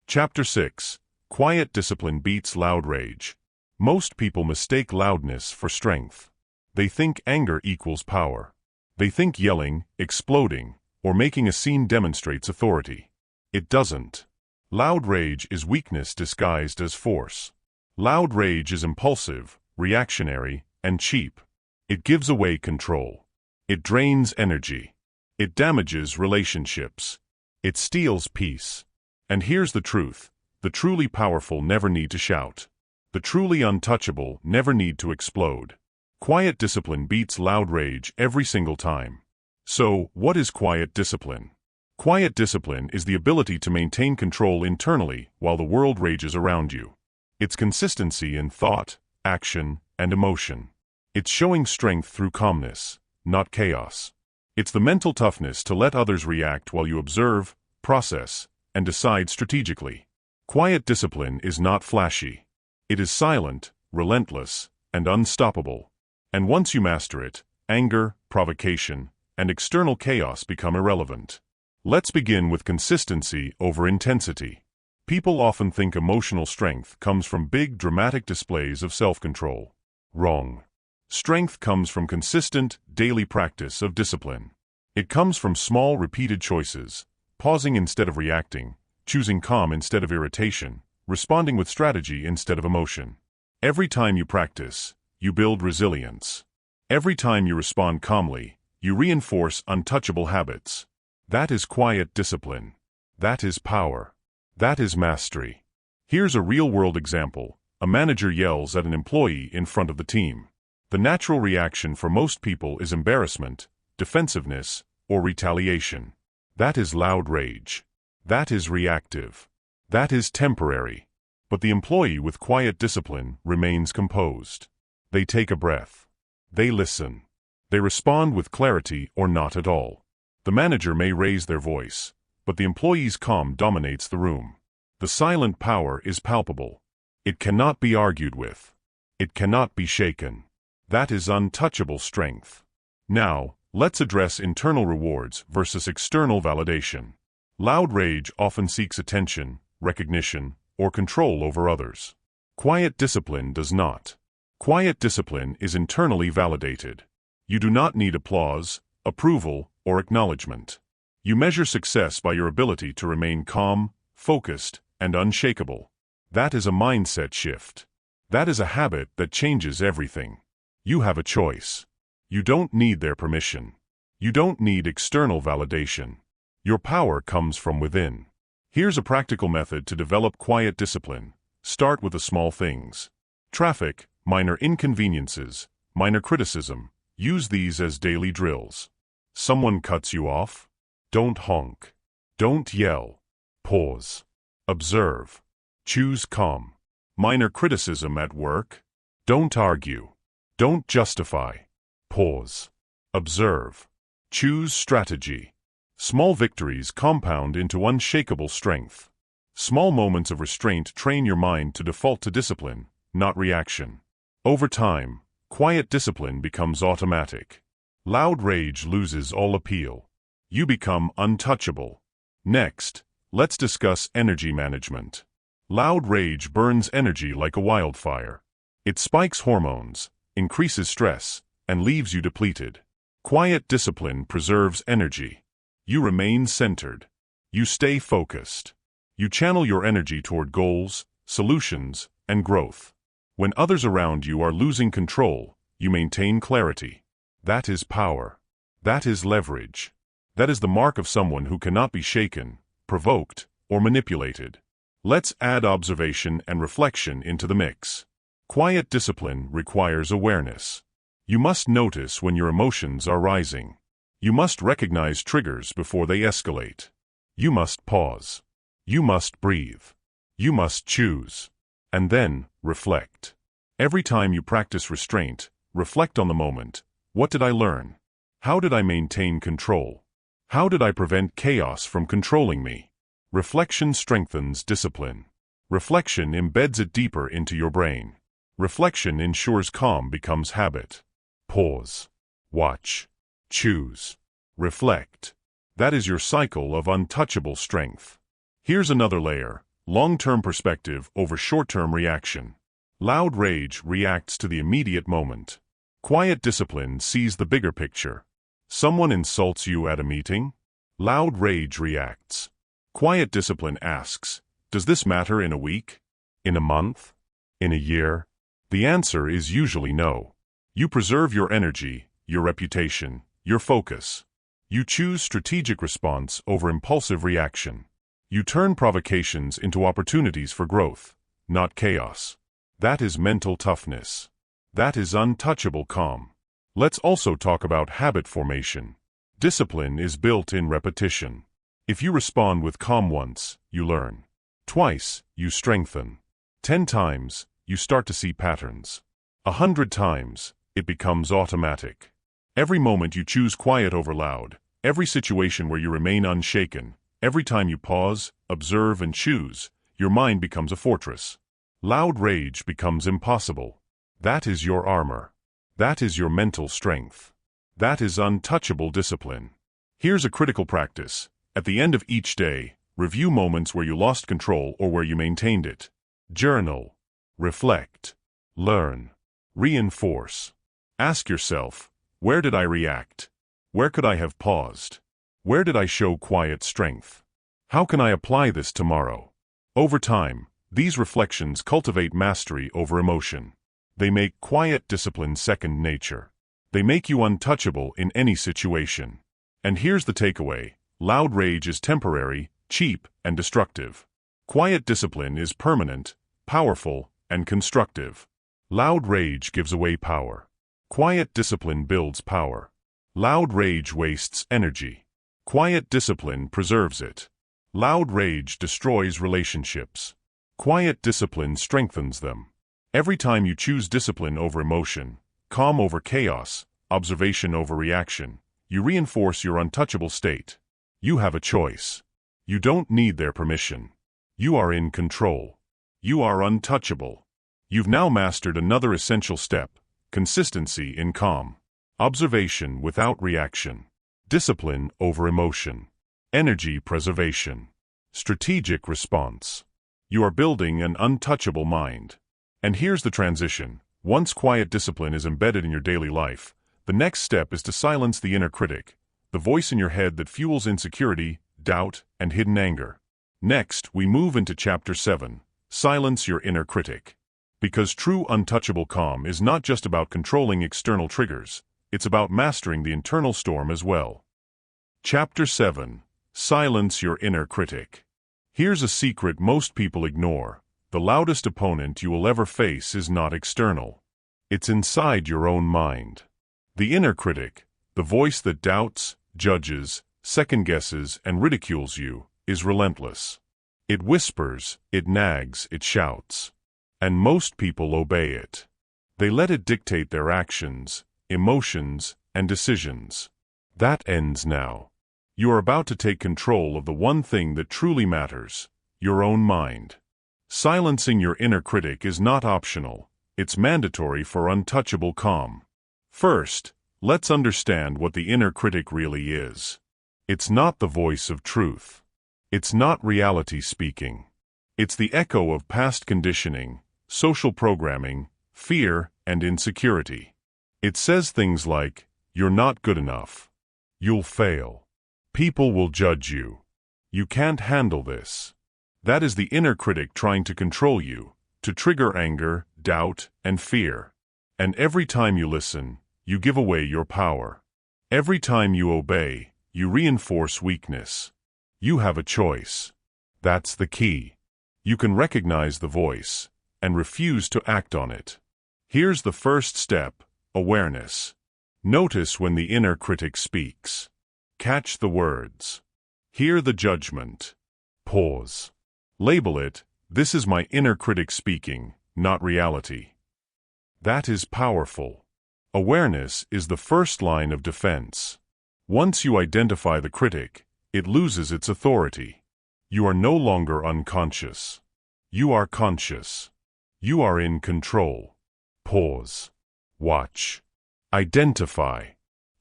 Chapter 6. Quiet discipline beats loud rage. Most people mistake loudness for strength. They think anger equals power. They think yelling, exploding, or making a scene demonstrates authority. It doesn't. Loud rage is weakness disguised as force. Loud rage is impulsive, reactionary, and cheap. It gives away control. It drains energy. It damages relationships. It steals peace. And here's the truth. The truly powerful never need to shout. The truly untouchable never need to explode. Quiet discipline beats loud rage every single time. So, what is quiet discipline? Quiet discipline is the ability to maintain control internally while the world rages around you. It's consistency in thought, action, and emotion. It's showing strength through calmness, not chaos. It's the mental toughness to let others react while you observe, process, and decide strategically. Quiet discipline is not flashy. It is silent, relentless, and unstoppable. And once you master it, anger, provocation, and external chaos become irrelevant. Let's begin with consistency over intensity. People often think emotional strength comes from big, dramatic displays of self-control. Wrong. Strength comes from consistent, daily practice of discipline. It comes from small, repeated choices, pausing instead of reacting, choosing calm instead of irritation, responding with strategy instead of emotion. Every time you practice, you build resilience. Every time you respond calmly, you reinforce untouchable habits. That is quiet discipline. That is power. That is mastery. Here's a real-world example. A manager yells at an employee in front of the team. The natural reaction for most people is embarrassment, defensiveness, or retaliation. That is loud rage. That is reactive. That is temporary. But the employee with quiet discipline remains composed. They take a breath. They listen. They respond with clarity or not at all. The manager may raise their voice, but the employee's calm dominates the room. The silent power is palpable. It cannot be argued with. It cannot be shaken. That is untouchable strength. Now, let's address internal rewards versus external validation. Loud rage often seeks attention, recognition, or control over others. Quiet discipline does not. Quiet discipline is internally validated. You do not need applause, approval, or acknowledgement. You measure success by your ability to remain calm, focused, and unshakable. That is a mindset shift. That is a habit that changes everything. You have a choice. You don't need their permission. You don't need external validation. Your power comes from within. Here's a practical method to develop quiet discipline. Start with the small things. Traffic, minor inconveniences, minor criticism. Use these as daily drills. Someone cuts you off? Don't honk. Don't yell. Pause. Observe. Choose calm. Minor criticism at work? Don't argue. Don't justify. Pause. Observe. Choose strategy. Small victories compound into unshakable strength. Small moments of restraint train your mind to default to discipline, not reaction. Over time, quiet discipline becomes automatic. Loud rage loses all appeal. You become untouchable. Next, let's discuss energy management. Loud rage burns energy like a wildfire. It spikes hormones, increases stress, and leaves you depleted. Quiet discipline preserves energy. You remain centered. You stay focused. You channel your energy toward goals, solutions, and growth. When others around you are losing control, you maintain clarity. That is power. That is leverage. That is the mark of someone who cannot be shaken, provoked, or manipulated. Let's add observation and reflection into the mix. Quiet discipline requires awareness. You must notice when your emotions are rising. You must recognize triggers before they escalate. You must pause. You must breathe. You must choose. And then, reflect. Every time you practice restraint, reflect on the moment. What did I learn? How did I maintain control? How did I prevent chaos from controlling me? Reflection strengthens discipline. Reflection embeds it deeper into your brain. Reflection ensures calm becomes habit. Pause. Watch. Choose. Reflect. That is your cycle of untouchable strength. Here's another layer. Long-term perspective over short-term reaction. Loud rage reacts to the immediate moment. Quiet discipline sees the bigger picture. Someone insults you at a meeting? Loud rage reacts. Quiet discipline asks, does this matter in a week? In a month? In a year? The answer is usually no. You preserve your energy, your reputation, your focus. You choose strategic response over impulsive reaction. You turn provocations into opportunities for growth, not chaos. That is mental toughness. That is untouchable calm. Let's also talk about habit formation. Discipline is built in repetition. If you respond with calm once, you learn. Twice, you strengthen. 10 times, you start to see patterns. 100 times, it becomes automatic. Every moment you choose quiet over loud, every situation where you remain unshaken, every time you pause, observe, and choose, your mind becomes a fortress. Loud rage becomes impossible. That is your armor. That is your mental strength. That is untouchable discipline. Here's a critical practice. At the end of each day, Review moments where you lost control or where you maintained it. Journal. Reflect. Learn. Reinforce. Ask yourself, where did I react? Where could I have paused? Where did I show quiet strength? How can I apply this tomorrow? Over time, these reflections cultivate mastery over emotion. They make quiet discipline second nature. They make you untouchable in any situation. And here's the takeaway: loud rage is temporary, cheap, and destructive. Quiet discipline is permanent, powerful, and constructive. Loud rage gives away power. Quiet discipline builds power. Loud rage wastes energy. Quiet discipline preserves it. Loud rage destroys relationships. Quiet discipline strengthens them. Every time you choose discipline over emotion, calm over chaos, observation over reaction, you reinforce your untouchable state. You have a choice. You don't need their permission. You are in control. You are untouchable. You've now mastered another essential step: consistency in calm. Observation without reaction. Discipline over emotion. Energy preservation. Strategic response. You are building an untouchable mind. And here's the transition. Once quiet discipline is embedded in your daily life, the next step is to silence the inner critic, the voice in your head that fuels insecurity, doubt, and hidden anger. Next, we move into Chapter 7, Silence Your Inner Critic. Because true untouchable calm is not just about controlling external triggers, it's about mastering the internal storm as well. Chapter 7, Silence Your Inner Critic. Here's a secret most people ignore: the loudest opponent you will ever face is not external. It's inside your own mind. The inner critic, the voice that doubts, judges, second-guesses, and ridicules you, is relentless. It whispers, it nags, it shouts. And most people obey it. They let it dictate their actions, emotions, and decisions. That ends now. You are about to take control of the one thing that truly matters: your own mind. Silencing your inner critic is not optional. It's mandatory for untouchable calm. First, let's understand what the inner critic really is. It's not the voice of truth. It's not reality speaking. It's the echo of past conditioning, social programming, fear, and insecurity. It says things like, "You're not good enough. You'll fail. People will judge you. You can't handle this." That is the inner critic trying to control you, to trigger anger, doubt, and fear. And every time you listen, you give away your power. Every time you obey, you reinforce weakness. You have a choice. That's the key. You can recognize the voice and refuse to act on it. Here's the first step: awareness. Notice when the inner critic speaks. Catch the words. Hear the judgment. Pause. Label it: this is my inner critic speaking, not reality. That is powerful. Awareness is the first line of defense. Once you identify the critic, it loses its authority. You are no longer unconscious. You are conscious. You are in control. Pause. Watch. Identify.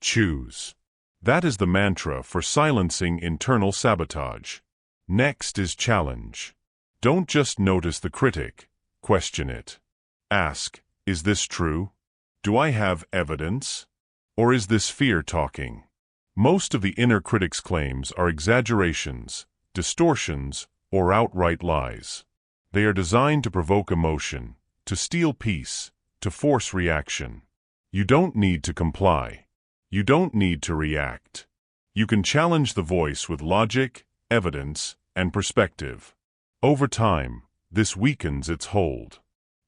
Choose. That is the mantra for silencing internal sabotage. Next is challenge. Don't just notice the critic. Question it. Ask, is this true? Do I have evidence? Or is this fear talking? Most of the inner critic's claims are exaggerations, distortions, or outright lies. They are designed to provoke emotion, to steal peace, to force reaction. You don't need to comply. You don't need to react. You can challenge the voice with logic, evidence, and perspective. Over time, this weakens its hold.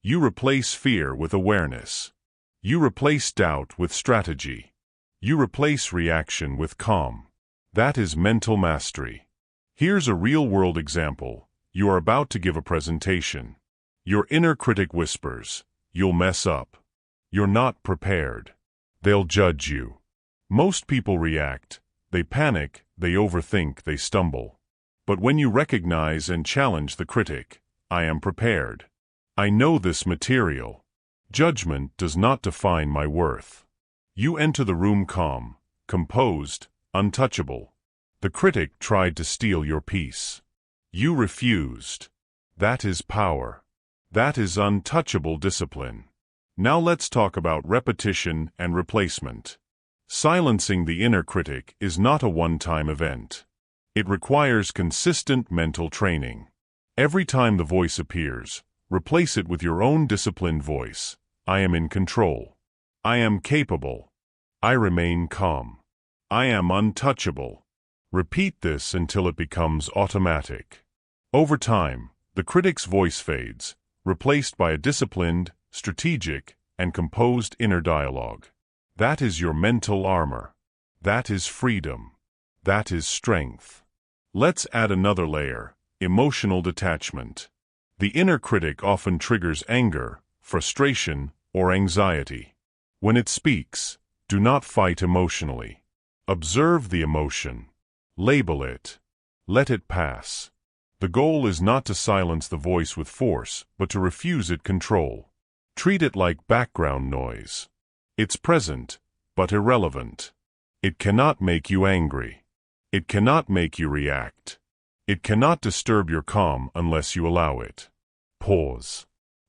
You replace fear with awareness. You replace doubt with strategy. You replace reaction with calm. That is mental mastery. Here's a real-world example. You are about to give a presentation. Your inner critic whispers, "You'll mess up. You're not prepared. They'll judge you." Most people react. They panic, they overthink, they stumble. But when you recognize and challenge the critic, "I am prepared. I know this material. Judgment does not define my worth." You enter the room calm, composed, untouchable. The critic tried to steal your peace. You refused. That is power. That is untouchable discipline. Now let's talk about repetition and replacement. Silencing the inner critic is not a one-time event. It requires consistent mental training. Every time the voice appears, replace it with your own disciplined voice. I am in control. I am capable. I remain calm. I am untouchable. Repeat this until it becomes automatic. Over time, the critic's voice fades, replaced by a disciplined, strategic, and composed inner dialogue. That is your mental armor. That is freedom. That is strength. Let's add another layer: emotional detachment. The inner critic often triggers anger, frustration, or anxiety. When it speaks, do not fight emotionally. Observe the emotion. Label it. Let it pass. The goal is not to silence the voice with force, but to refuse its control. Treat it like background noise. It's present, but irrelevant. It cannot make you angry. It cannot make you react. It cannot disturb your calm unless you allow it. Pause.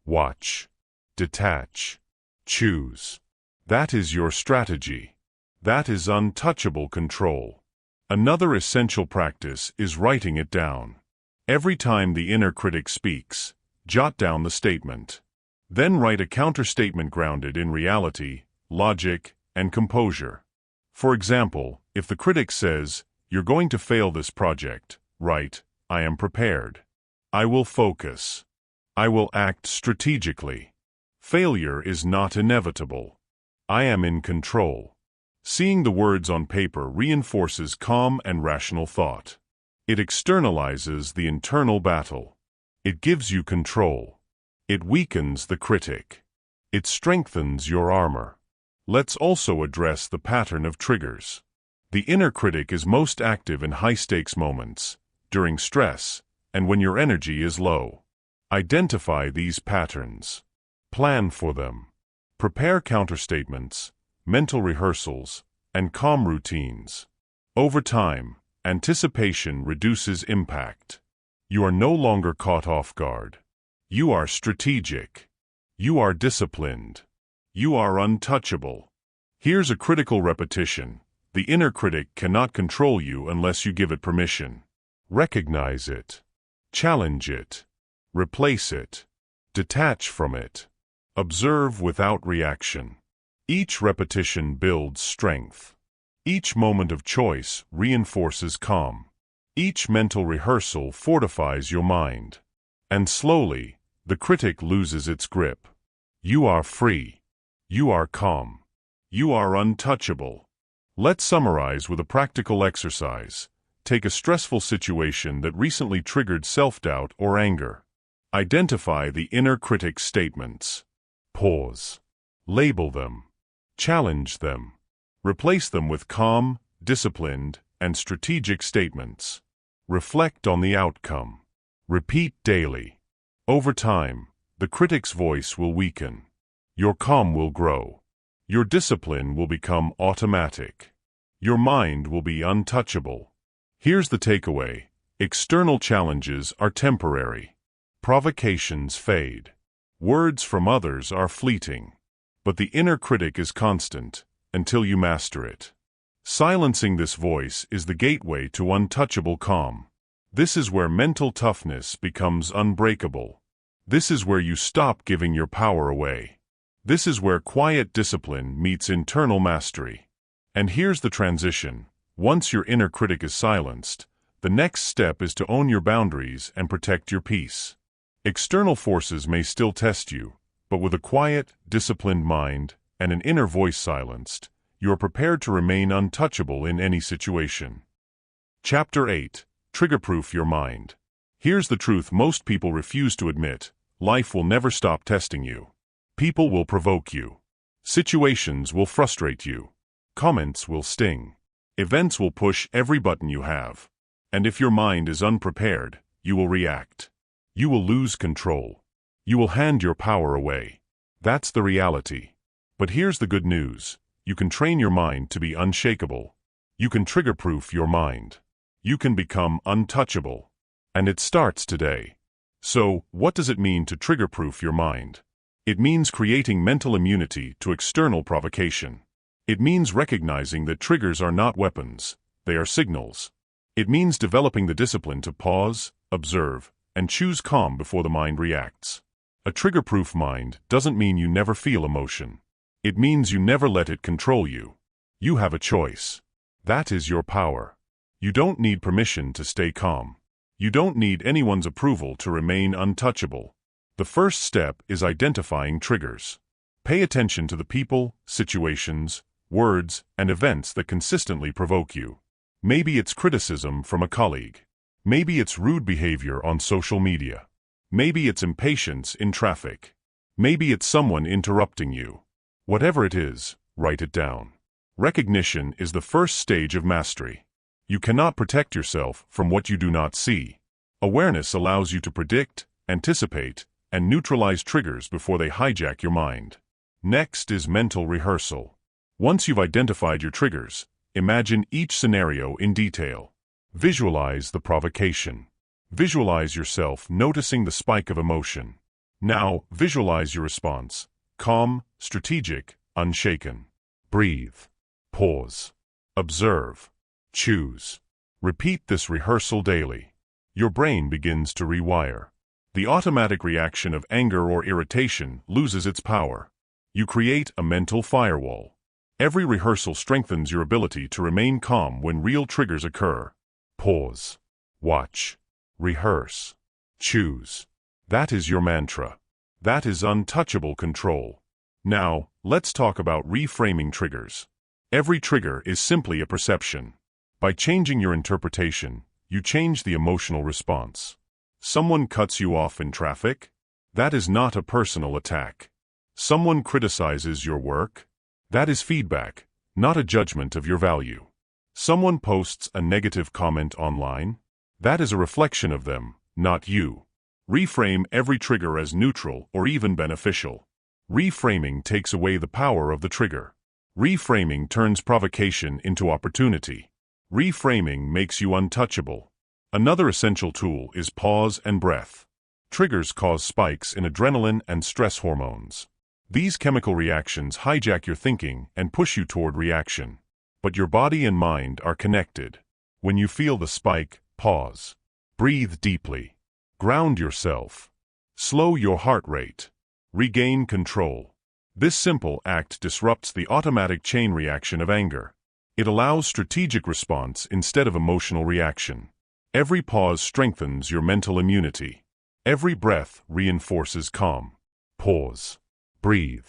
Watch. Detach. Choose. That is your strategy. That is untouchable control. Another essential practice is writing it down. Every time the inner critic speaks, jot down the statement. Then write a counterstatement grounded in reality, logic, and composure. For example, if the critic says, "You're going to fail this project," write, "I am prepared. I will focus. I will act strategically. Failure is not inevitable. I am in control." Seeing the words on paper reinforces calm and rational thought. It externalizes the internal battle. It gives you control. It weakens the critic. It strengthens your armor. Let's also address the pattern of triggers. The inner critic is most active in high-stakes moments, during stress, and when your energy is low. Identify these patterns. Plan for them. Prepare counterstatements, mental rehearsals, and calm routines. Over time, anticipation reduces impact. You are no longer caught off guard. You are strategic. You are disciplined. You are untouchable. Here's a critical repetition. The inner critic cannot control you unless you give it permission. Recognize it. Challenge it. Replace it. Detach from it. Observe without reaction. Each repetition builds strength. Each moment of choice reinforces calm. Each mental rehearsal fortifies your mind. And slowly, the critic loses its grip. You are free. You are calm. You are untouchable. Let's summarize with a practical exercise. Take a stressful situation that recently triggered self-doubt or anger. Identify the inner critic's statements. Pause. Label them. Challenge them. Replace them with calm, disciplined, and strategic statements. Reflect on the outcome. Repeat daily. Over time, the critic's voice will weaken. Your calm will grow. Your discipline will become automatic. Your mind will be untouchable. Here's the takeaway. External challenges are temporary. Provocations fade. Words from others are fleeting. But the inner critic is constant, until you master it. Silencing this voice is the gateway to untouchable calm. This is where mental toughness becomes unbreakable. This is where you stop giving your power away. This is where quiet discipline meets internal mastery. And here's the transition. Once your inner critic is silenced, the next step is to own your boundaries and protect your peace. External forces may still test you, but with a quiet, disciplined mind and an inner voice silenced, you are prepared to remain untouchable in any situation. Chapter 8. Trigger-proof your mind. Here's the truth most people refuse to admit. Life will never stop testing you. People will provoke you. Situations will frustrate you. Comments will sting. Events will push every button you have. And if your mind is unprepared, you will react. You will lose control. You will hand your power away. That's the reality. But here's the good news. You can train your mind to be unshakable. You can trigger-proof your mind. You can become untouchable. And it starts today. So, what does it mean to trigger-proof your mind? It means creating mental immunity to external provocation. It means recognizing that triggers are not weapons, they are signals. It means developing the discipline to pause, observe, and choose calm before the mind reacts. A trigger-proof mind doesn't mean you never feel emotion. It means you never let it control you. You have a choice. That is your power. You don't need permission to stay calm. You don't need anyone's approval to remain untouchable. The first step is identifying triggers. Pay attention to the people, situations, words, and events that consistently provoke you. Maybe it's criticism from a colleague. Maybe it's rude behavior on social media. Maybe it's impatience in traffic. Maybe it's someone interrupting you. Whatever it is, write it down. Recognition is the first stage of mastery. You cannot protect yourself from what you do not see. Awareness allows you to predict, anticipate, and neutralize triggers before they hijack your mind. Next is mental rehearsal. Once you've identified your triggers, imagine each scenario in detail. Visualize the provocation. Visualize yourself noticing the spike of emotion. Now, visualize your response. Calm, strategic, unshaken. Breathe. Pause. Observe. Choose. Repeat this rehearsal daily. Your brain begins to rewire. The automatic reaction of anger or irritation loses its power. You create a mental firewall. Every rehearsal strengthens your ability to remain calm when real triggers occur. Pause. Watch. Rehearse. Choose. That is your mantra. That is untouchable control. Now, let's talk about reframing triggers. Every trigger is simply a perception. By changing your interpretation, you change the emotional response. Someone cuts you off in traffic? That is not a personal attack. Someone criticizes your work? That is feedback, not a judgment of your value. Someone posts a negative comment online? That is a reflection of them, not you. Reframe every trigger as neutral or even beneficial. Reframing takes away the power of the trigger. Reframing turns provocation into opportunity. Reframing makes you untouchable. Another essential tool is pause and breath. Triggers cause spikes in adrenaline and stress hormones. These chemical reactions hijack your thinking and push you toward reaction. But your body and mind are connected. When you feel the spike, pause. Breathe deeply. Ground yourself. Slow your heart rate. Regain control. This simple act disrupts the automatic chain reaction of anger. It allows strategic response instead of emotional reaction. Every pause strengthens your mental immunity. Every breath reinforces calm. Pause. Breathe.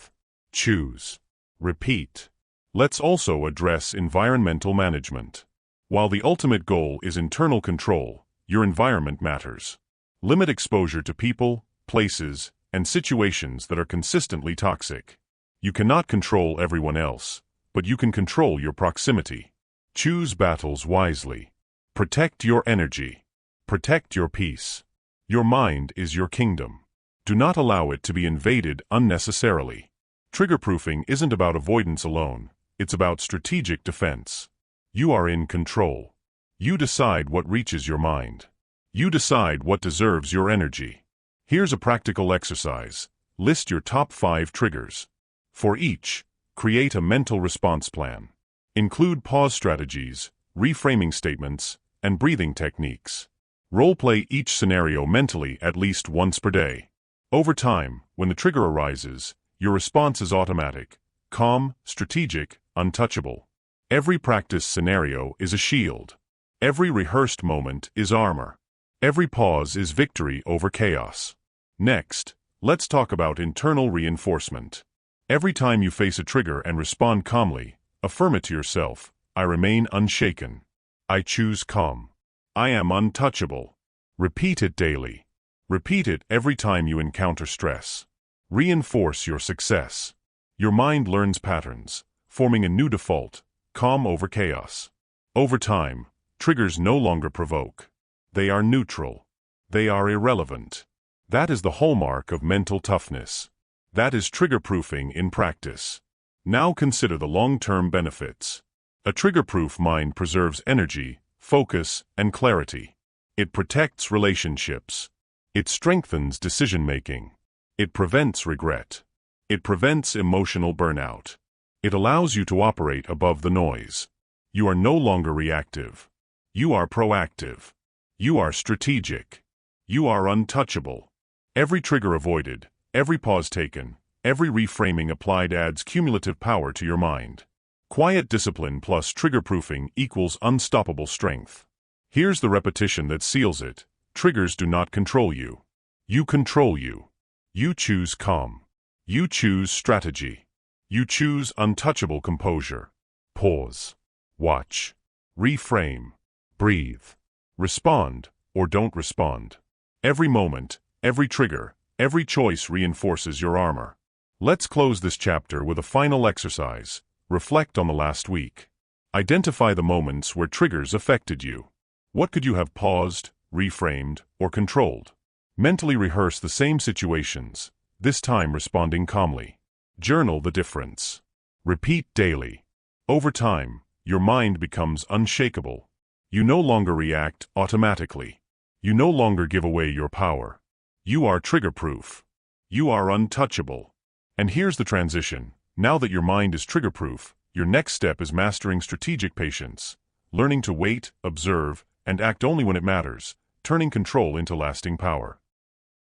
Choose. Repeat. Let's also address environmental management. While the ultimate goal is internal control, your environment matters. Limit exposure to people, places, and situations that are consistently toxic. You cannot control everyone else, but you can control your proximity. Choose battles wisely. Protect your energy. Protect your peace. Your mind is your kingdom. Do not allow it to be invaded unnecessarily. Trigger-proofing isn't about avoidance alone, it's about strategic defense. You are in control. You decide what reaches your mind. You decide what deserves your energy. Here's a practical exercise. List your top 5 triggers. For each, create a mental response plan. Include pause strategies, reframing statements, and breathing techniques. Role-play each scenario mentally at least once per day. Over time, when the trigger arises, your response is automatic, calm, strategic, untouchable. Every practice scenario is a shield. Every rehearsed moment is armor. Every pause is victory over chaos. Next, let's talk about internal reinforcement. Every time you face a trigger and respond calmly, affirm it to yourself. I remain unshaken. I choose calm. I am untouchable. Repeat it daily. Repeat it every time you encounter stress. Reinforce your success. Your mind learns patterns, forming a new default, calm over chaos. Over time, triggers no longer provoke. They are neutral. They are irrelevant. That is the hallmark of mental toughness. That is trigger-proofing in practice. Now consider the long-term benefits. A trigger-proof mind preserves energy, focus, and clarity. It protects relationships. It strengthens decision-making. It prevents regret. It prevents emotional burnout. It allows you to operate above the noise. You are no longer reactive. You are proactive. You are strategic. You are untouchable. Every trigger avoided, every pause taken, every reframing applied adds cumulative power to your mind. Quiet discipline plus trigger-proofing equals unstoppable strength. Here's the repetition that seals it. Triggers do not control you. You control you. You choose calm. You choose strategy. You choose untouchable composure. Pause. Watch. Reframe. Breathe. Respond, or don't respond. Every moment, every trigger, every choice reinforces your armor. Let's close this chapter with a final exercise. Reflect on the last week. Identify the moments where triggers affected you. What could you have paused, reframed, or controlled? Mentally rehearse the same situations, this time responding calmly. Journal the difference. Repeat daily. Over time, your mind becomes unshakable. You no longer react automatically. You no longer give away your power. You are trigger-proof. You are untouchable. And here's the transition. Now that your mind is trigger-proof, your next step is mastering strategic patience, learning to wait, observe, and act only when it matters, turning control into lasting power.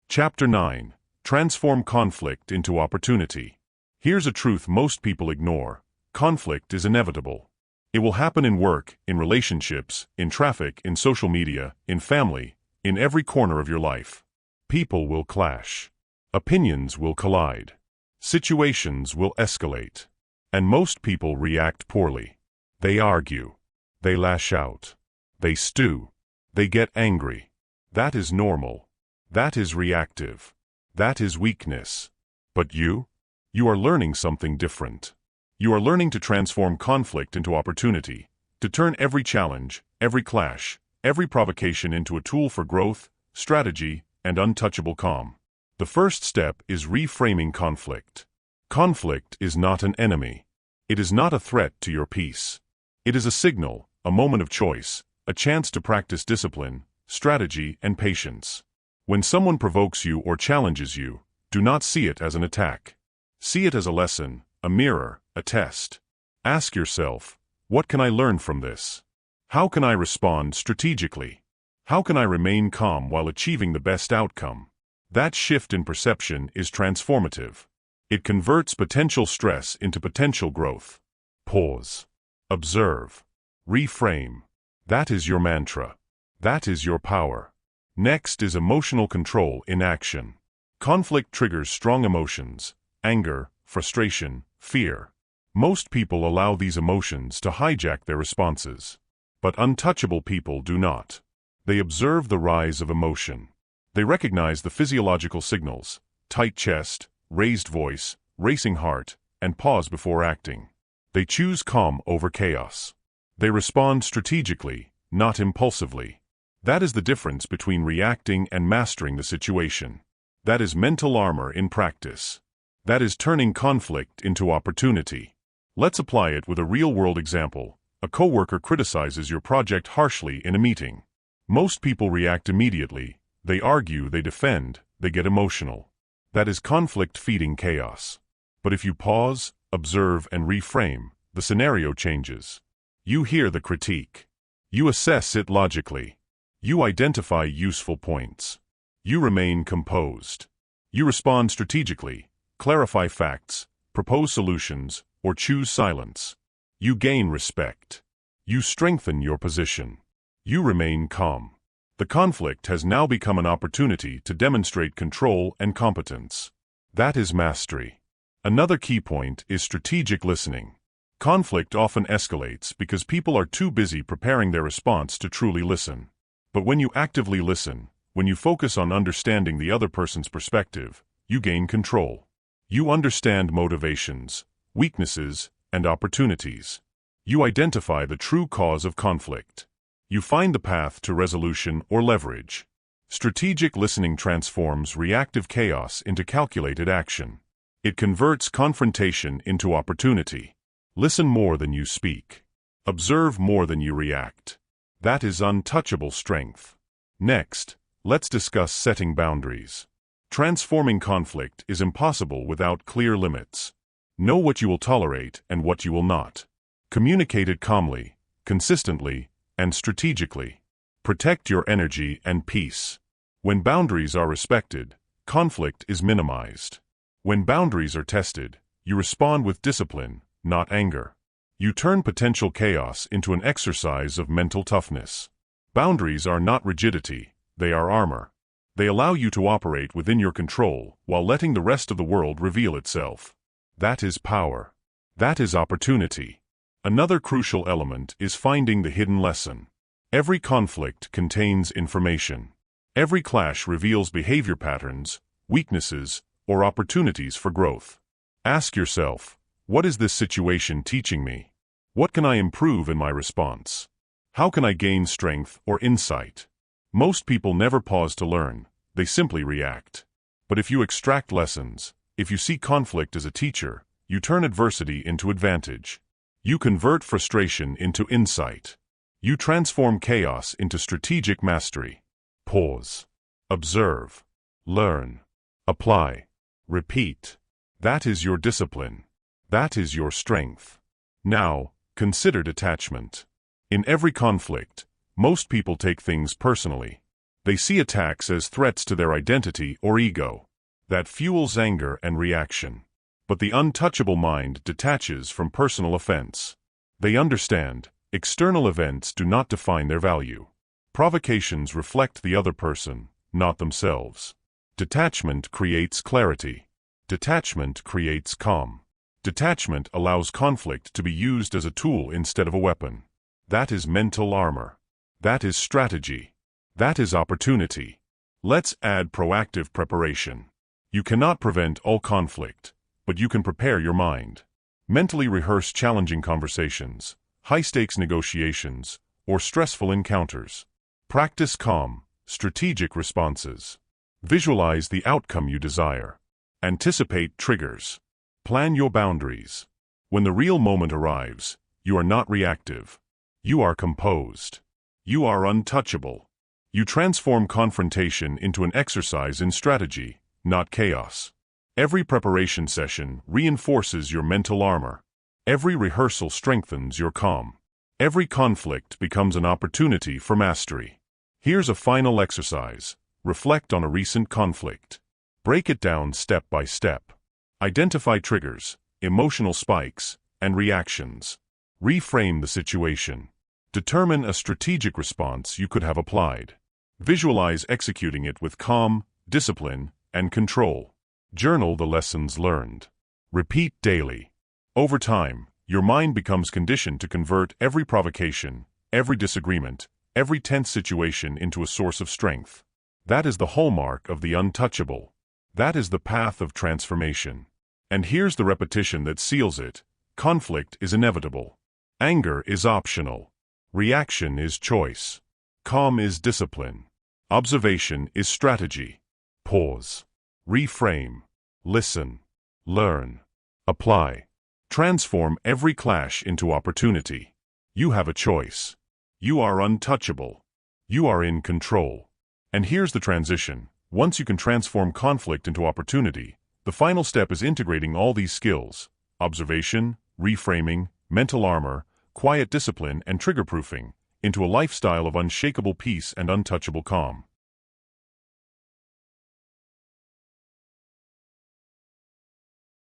Chapter 9. Transform conflict into opportunity. Here's a truth most people ignore. Conflict is inevitable. It will happen in work, in relationships, in traffic, in social media, in family, in every corner of your life. People will clash. Opinions will collide. Situations will escalate. And most people react poorly. They argue. They lash out. They stew. They get angry. That is normal. That is reactive. That is weakness. But you? You are learning something different. You are learning to transform conflict into opportunity, to turn every challenge, every clash, every provocation into a tool for growth, strategy, and untouchable calm. The first step is reframing conflict. Conflict is not an enemy. It is not a threat to your peace. It is a signal, a moment of choice, a chance to practice discipline, strategy, and patience. When someone provokes you or challenges you, do not see it as an attack. See it as a lesson, a mirror, a test. Ask yourself, what can I learn from this? How can I respond strategically? How can I remain calm while achieving the best outcome? That shift in perception is transformative. It converts potential stress into potential growth. Pause. Observe. Reframe. That is your mantra. That is your power. Next is emotional control in action. Conflict triggers strong emotions: anger, frustration, fear. Most people allow these emotions to hijack their responses. But untouchable people do not. They observe the rise of emotion. They recognize the physiological signals: tight chest, raised voice, racing heart, and pause before acting. They choose calm over chaos. They respond strategically, not impulsively. That is the difference between reacting and mastering the situation. That is mental armor in practice. That is turning conflict into opportunity. Let's apply it with a real-world example. A coworker criticizes your project harshly in a meeting. Most people react immediately. They argue, they defend, they get emotional. That is conflict feeding chaos. But if you pause, observe, and reframe, the scenario changes. You hear the critique. You assess it logically. You identify useful points. You remain composed. You respond strategically, clarify facts, propose solutions, or choose silence. You gain respect. You strengthen your position. You remain calm. The conflict has now become an opportunity to demonstrate control and competence. That is mastery. Another key point is strategic listening. Conflict often escalates because people are too busy preparing their response to truly listen. But when you actively listen, when you focus on understanding the other person's perspective, you gain control. You understand motivations, weaknesses, and opportunities. You identify the true cause of conflict. You find the path to resolution or leverage. Strategic listening transforms reactive chaos into calculated action. It converts confrontation into opportunity. Listen more than you speak. Observe more than you react. That is untouchable strength. Next, let's discuss setting boundaries. Transforming conflict is impossible without clear limits. Know what you will tolerate and what you will not. Communicate it calmly, consistently, and strategically. Protect your energy and peace. When boundaries are respected, conflict is minimized. When boundaries are tested, you respond with discipline, not anger. You turn potential chaos into an exercise of mental toughness. Boundaries are not rigidity, they are armor. They allow you to operate within your control while letting the rest of the world reveal itself. That is power. That is opportunity. Another crucial element is finding the hidden lesson. Every conflict contains information. Every clash reveals behavior patterns, weaknesses, or opportunities for growth. Ask yourself, what is this situation teaching me? What can I improve in my response? How can I gain strength or insight? Most people never pause to learn, they simply react. But if you extract lessons, if you see conflict as a teacher, you turn adversity into advantage. You convert frustration into insight. You transform chaos into strategic mastery. Pause. Observe. Learn. Apply. Repeat. That is your discipline. That is your strength. Now, consider detachment. In every conflict, most people take things personally. They see attacks as threats to their identity or ego. That fuels anger and reaction. But the untouchable mind detaches from personal offense. They understand, external events do not define their value. Provocations reflect the other person, not themselves. Detachment creates clarity. Detachment creates calm. Detachment allows conflict to be used as a tool instead of a weapon. That is mental armor. That is strategy. That is opportunity. Let's add proactive preparation. You cannot prevent all conflict, but you can prepare your mind. Mentally rehearse challenging conversations, high-stakes negotiations, or stressful encounters. Practice calm, strategic responses. Visualize the outcome you desire. Anticipate triggers. Plan your boundaries. When the real moment arrives, you are not reactive. You are composed. You are untouchable. You transform confrontation into an exercise in strategy, not chaos. Every preparation session reinforces your mental armor. Every rehearsal strengthens your calm. Every conflict becomes an opportunity for mastery. Here's a final exercise. Reflect on a recent conflict. Break it down step by step. Identify triggers, emotional spikes, and reactions. Reframe the situation. Determine a strategic response you could have applied. Visualize executing it with calm, discipline, and control. Journal the lessons learned. Repeat daily. Over time, your mind becomes conditioned to convert every provocation, every disagreement, every tense situation into a source of strength. That is the hallmark of the untouchable. That is the path of transformation. And here's the repetition that seals it. Conflict is inevitable. Anger is optional. Reaction is choice. Calm is discipline. Observation is strategy. Pause. Reframe. Listen. Learn. Apply. Transform every clash into opportunity. You have a choice. You are untouchable. You are in control. And here's the transition. Once you can transform conflict into opportunity, the final step is integrating all these skills: observation, reframing, mental armor, quiet discipline, and trigger-proofing, into a lifestyle of unshakable peace and untouchable calm.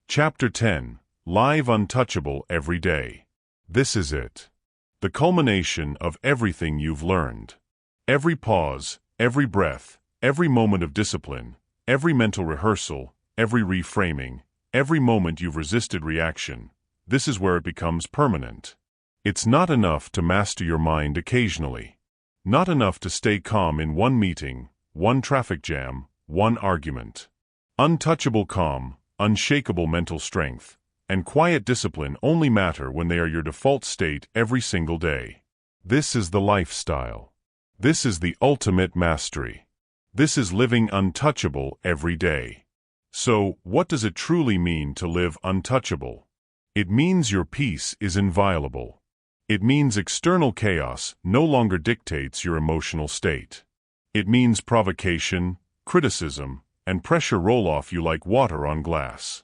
Chapter 10. Live Untouchable Every Day. This is it. The culmination of everything you've learned. Every pause, every breath, every moment of discipline, every mental rehearsal, every reframing, every moment you've resisted reaction, this is where it becomes permanent. It's not enough to master your mind occasionally. Not enough to stay calm in one meeting, one traffic jam, one argument. Untouchable calm, unshakable mental strength, and quiet discipline only matter when they are your default state every single day. This is the lifestyle. This is the ultimate mastery. This is living untouchable every day. So, what does it truly mean to live untouchable? It means your peace is inviolable. It means external chaos no longer dictates your emotional state. It means provocation, criticism, and pressure roll off you like water on glass.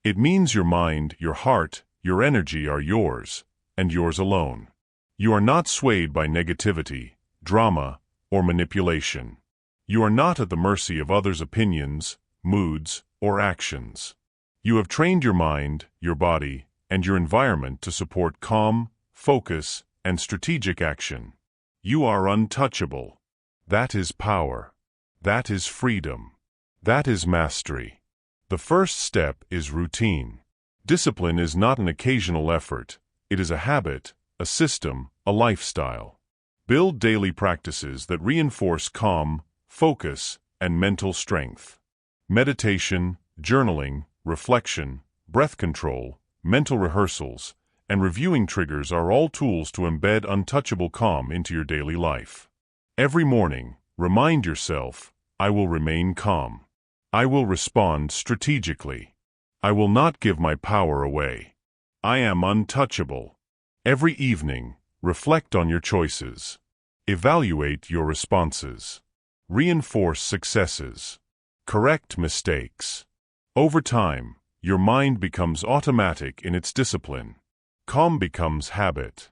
It means your mind, your heart, your energy are yours, and yours alone. You are not swayed by negativity, drama, or manipulation. You are not at the mercy of others' opinions, moods, or actions. You have trained your mind, your body, and your environment to support calm, focus, and strategic action. You are untouchable. That is power. That is freedom. That is mastery. The first step is routine. Discipline is not an occasional effort. It is a habit, a system, a lifestyle. Build daily practices that reinforce calm, focus, and mental strength. Meditation, journaling, reflection, breath control, mental rehearsals, and reviewing triggers are all tools to embed untouchable calm into your daily life. Every morning, remind yourself, I will remain calm. I will respond strategically. I will not give my power away. I am untouchable. Every evening, reflect on your choices. Evaluate your responses. Reinforce successes. Correct mistakes. Over time, your mind becomes automatic in its discipline. Calm becomes habit.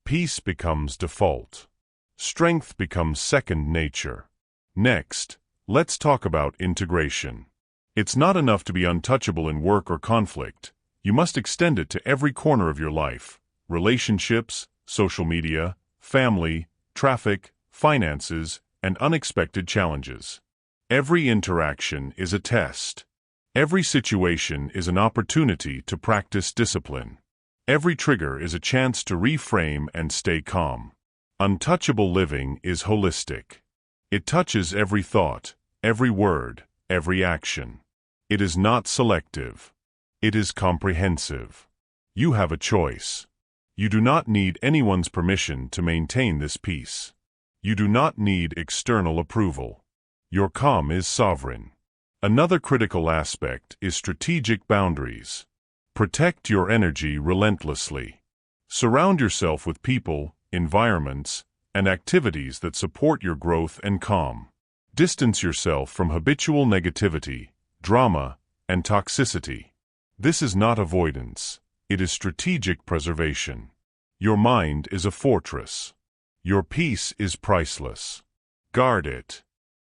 Peace becomes default. Strength becomes second nature. Next, let's talk about integration. It's not enough to be untouchable in work or conflict. You must extend it to every corner of your life: relationships, social media, family, traffic, finances, and unexpected challenges. Every interaction is a test. Every situation is an opportunity to practice discipline. Every trigger is a chance to reframe and stay calm. Untouchable living is holistic. It touches every thought, every word, every action. It is not selective. It is comprehensive. You have a choice. You do not need anyone's permission to maintain this peace. You do not need external approval. Your calm is sovereign. Another critical aspect is strategic boundaries. Protect your energy relentlessly. Surround yourself with people, environments, and activities that support your growth and calm. Distance yourself from habitual negativity, drama, and toxicity. This is not avoidance. It is strategic preservation. Your mind is a fortress. Your peace is priceless. Guard it.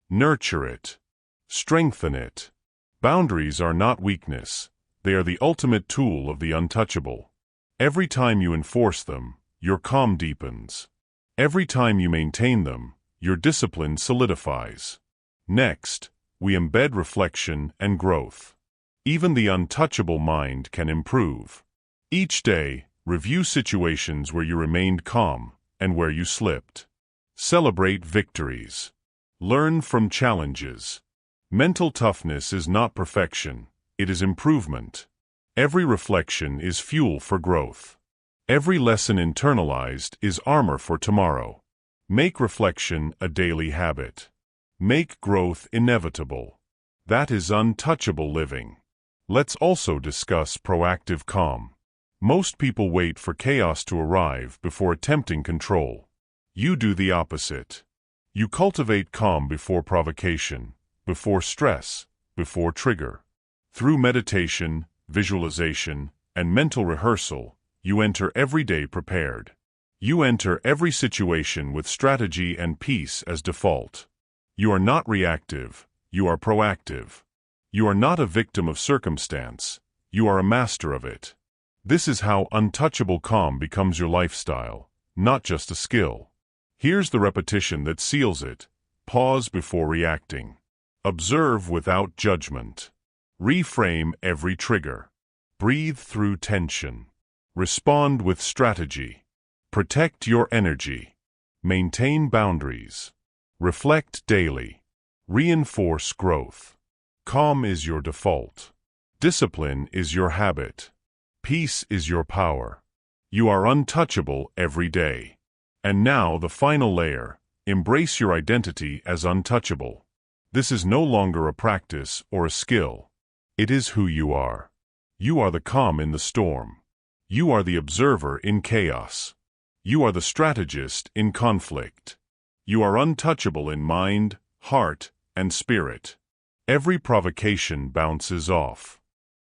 Nurture it. Strengthen it. Boundaries are not weakness. They are the ultimate tool of the untouchable. Every time you enforce them, your calm deepens. Every time you maintain them, your discipline solidifies. Next, we embed reflection and growth. Even the untouchable mind can improve. Each day, review situations where you remained calm and where you slipped. Celebrate victories. Learn from challenges. Mental toughness is not perfection, it is improvement. Every reflection is fuel for growth. Every lesson internalized is armor for tomorrow. Make reflection a daily habit. Make growth inevitable. That is untouchable living. Let's also discuss proactive calm. Most people wait for chaos to arrive before attempting control. You do the opposite. You cultivate calm before provocation, before stress, before trigger. Through meditation, visualization, and mental rehearsal, you enter every day prepared. You enter every situation with strategy and peace as default. You are not reactive, you are proactive. You are not a victim of circumstance, you are a master of it. This is how untouchable calm becomes your lifestyle, not just a skill. Here's the repetition that seals it. Pause before reacting. Observe without judgment. Reframe every trigger. Breathe through tension. Respond with strategy. Protect your energy. Maintain boundaries. Reflect daily. Reinforce growth. Calm is your default. Discipline is your habit. Peace is your power. You are untouchable every day. And now the final layer. Embrace your identity as untouchable. This is no longer a practice or a skill. It is who you are. You are the calm in the storm. You are the observer in chaos. You are the strategist in conflict. You are untouchable in mind, heart, and spirit. Every provocation bounces off.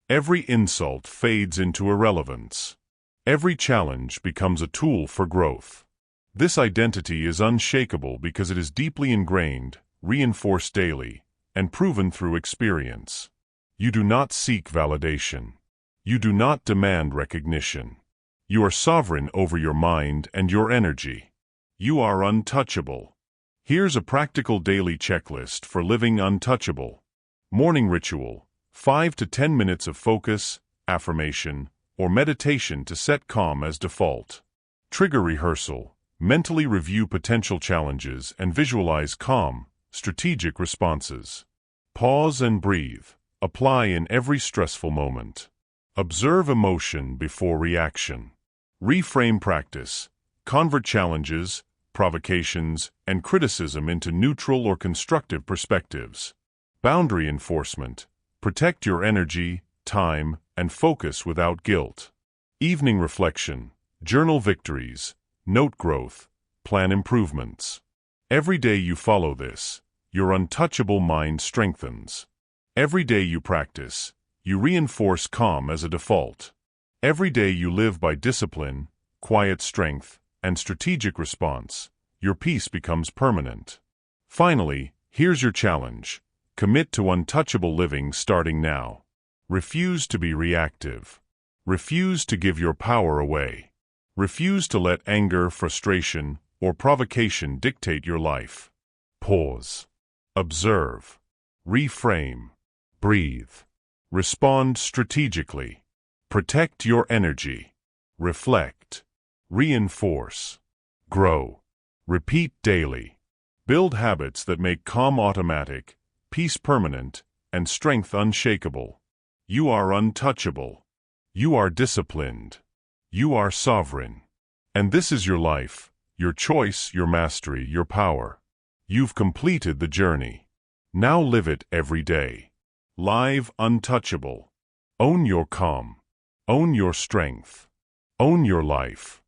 Every insult fades into irrelevance. Every challenge becomes a tool for growth. This identity is unshakable because it is deeply ingrained, reinforced daily, and proven through experience. You do not seek validation. You do not demand recognition. You are sovereign over your mind and your energy. You are untouchable. Here's a practical daily checklist for living untouchable. Morning ritual: 5 to 10 minutes of focus, affirmation, or meditation to set calm as default. Trigger rehearsal: mentally review potential challenges and visualize calm, strategic responses. Pause and breathe. Apply in every stressful moment. Observe emotion before reaction. Reframe practice: convert challenges, provocations, and criticism into neutral or constructive perspectives. Boundary enforcement: protect your energy, time, and focus without guilt. Evening reflection: journal victories, note growth, plan improvements. Every day you follow this, your untouchable mind strengthens. Every day you practice, you reinforce calm as a default. Every day you live by discipline, quiet strength, and strategic response, your peace becomes permanent. Finally, here's your challenge. Commit to untouchable living starting now. Refuse to be reactive. Refuse to give your power away. Refuse to let anger, frustration, or provocation dictate your life. Pause. Observe. Reframe. Breathe. Respond strategically. Protect your energy. Reflect. Reinforce. Grow. Repeat daily. Build habits that make calm automatic, peace permanent, and strength unshakable. You are untouchable. You are disciplined. You are sovereign. And this is your life, your choice, your mastery, your power. You've completed the journey. Now live it every day. Live untouchable. Own your calm. Own your strength. Own your life.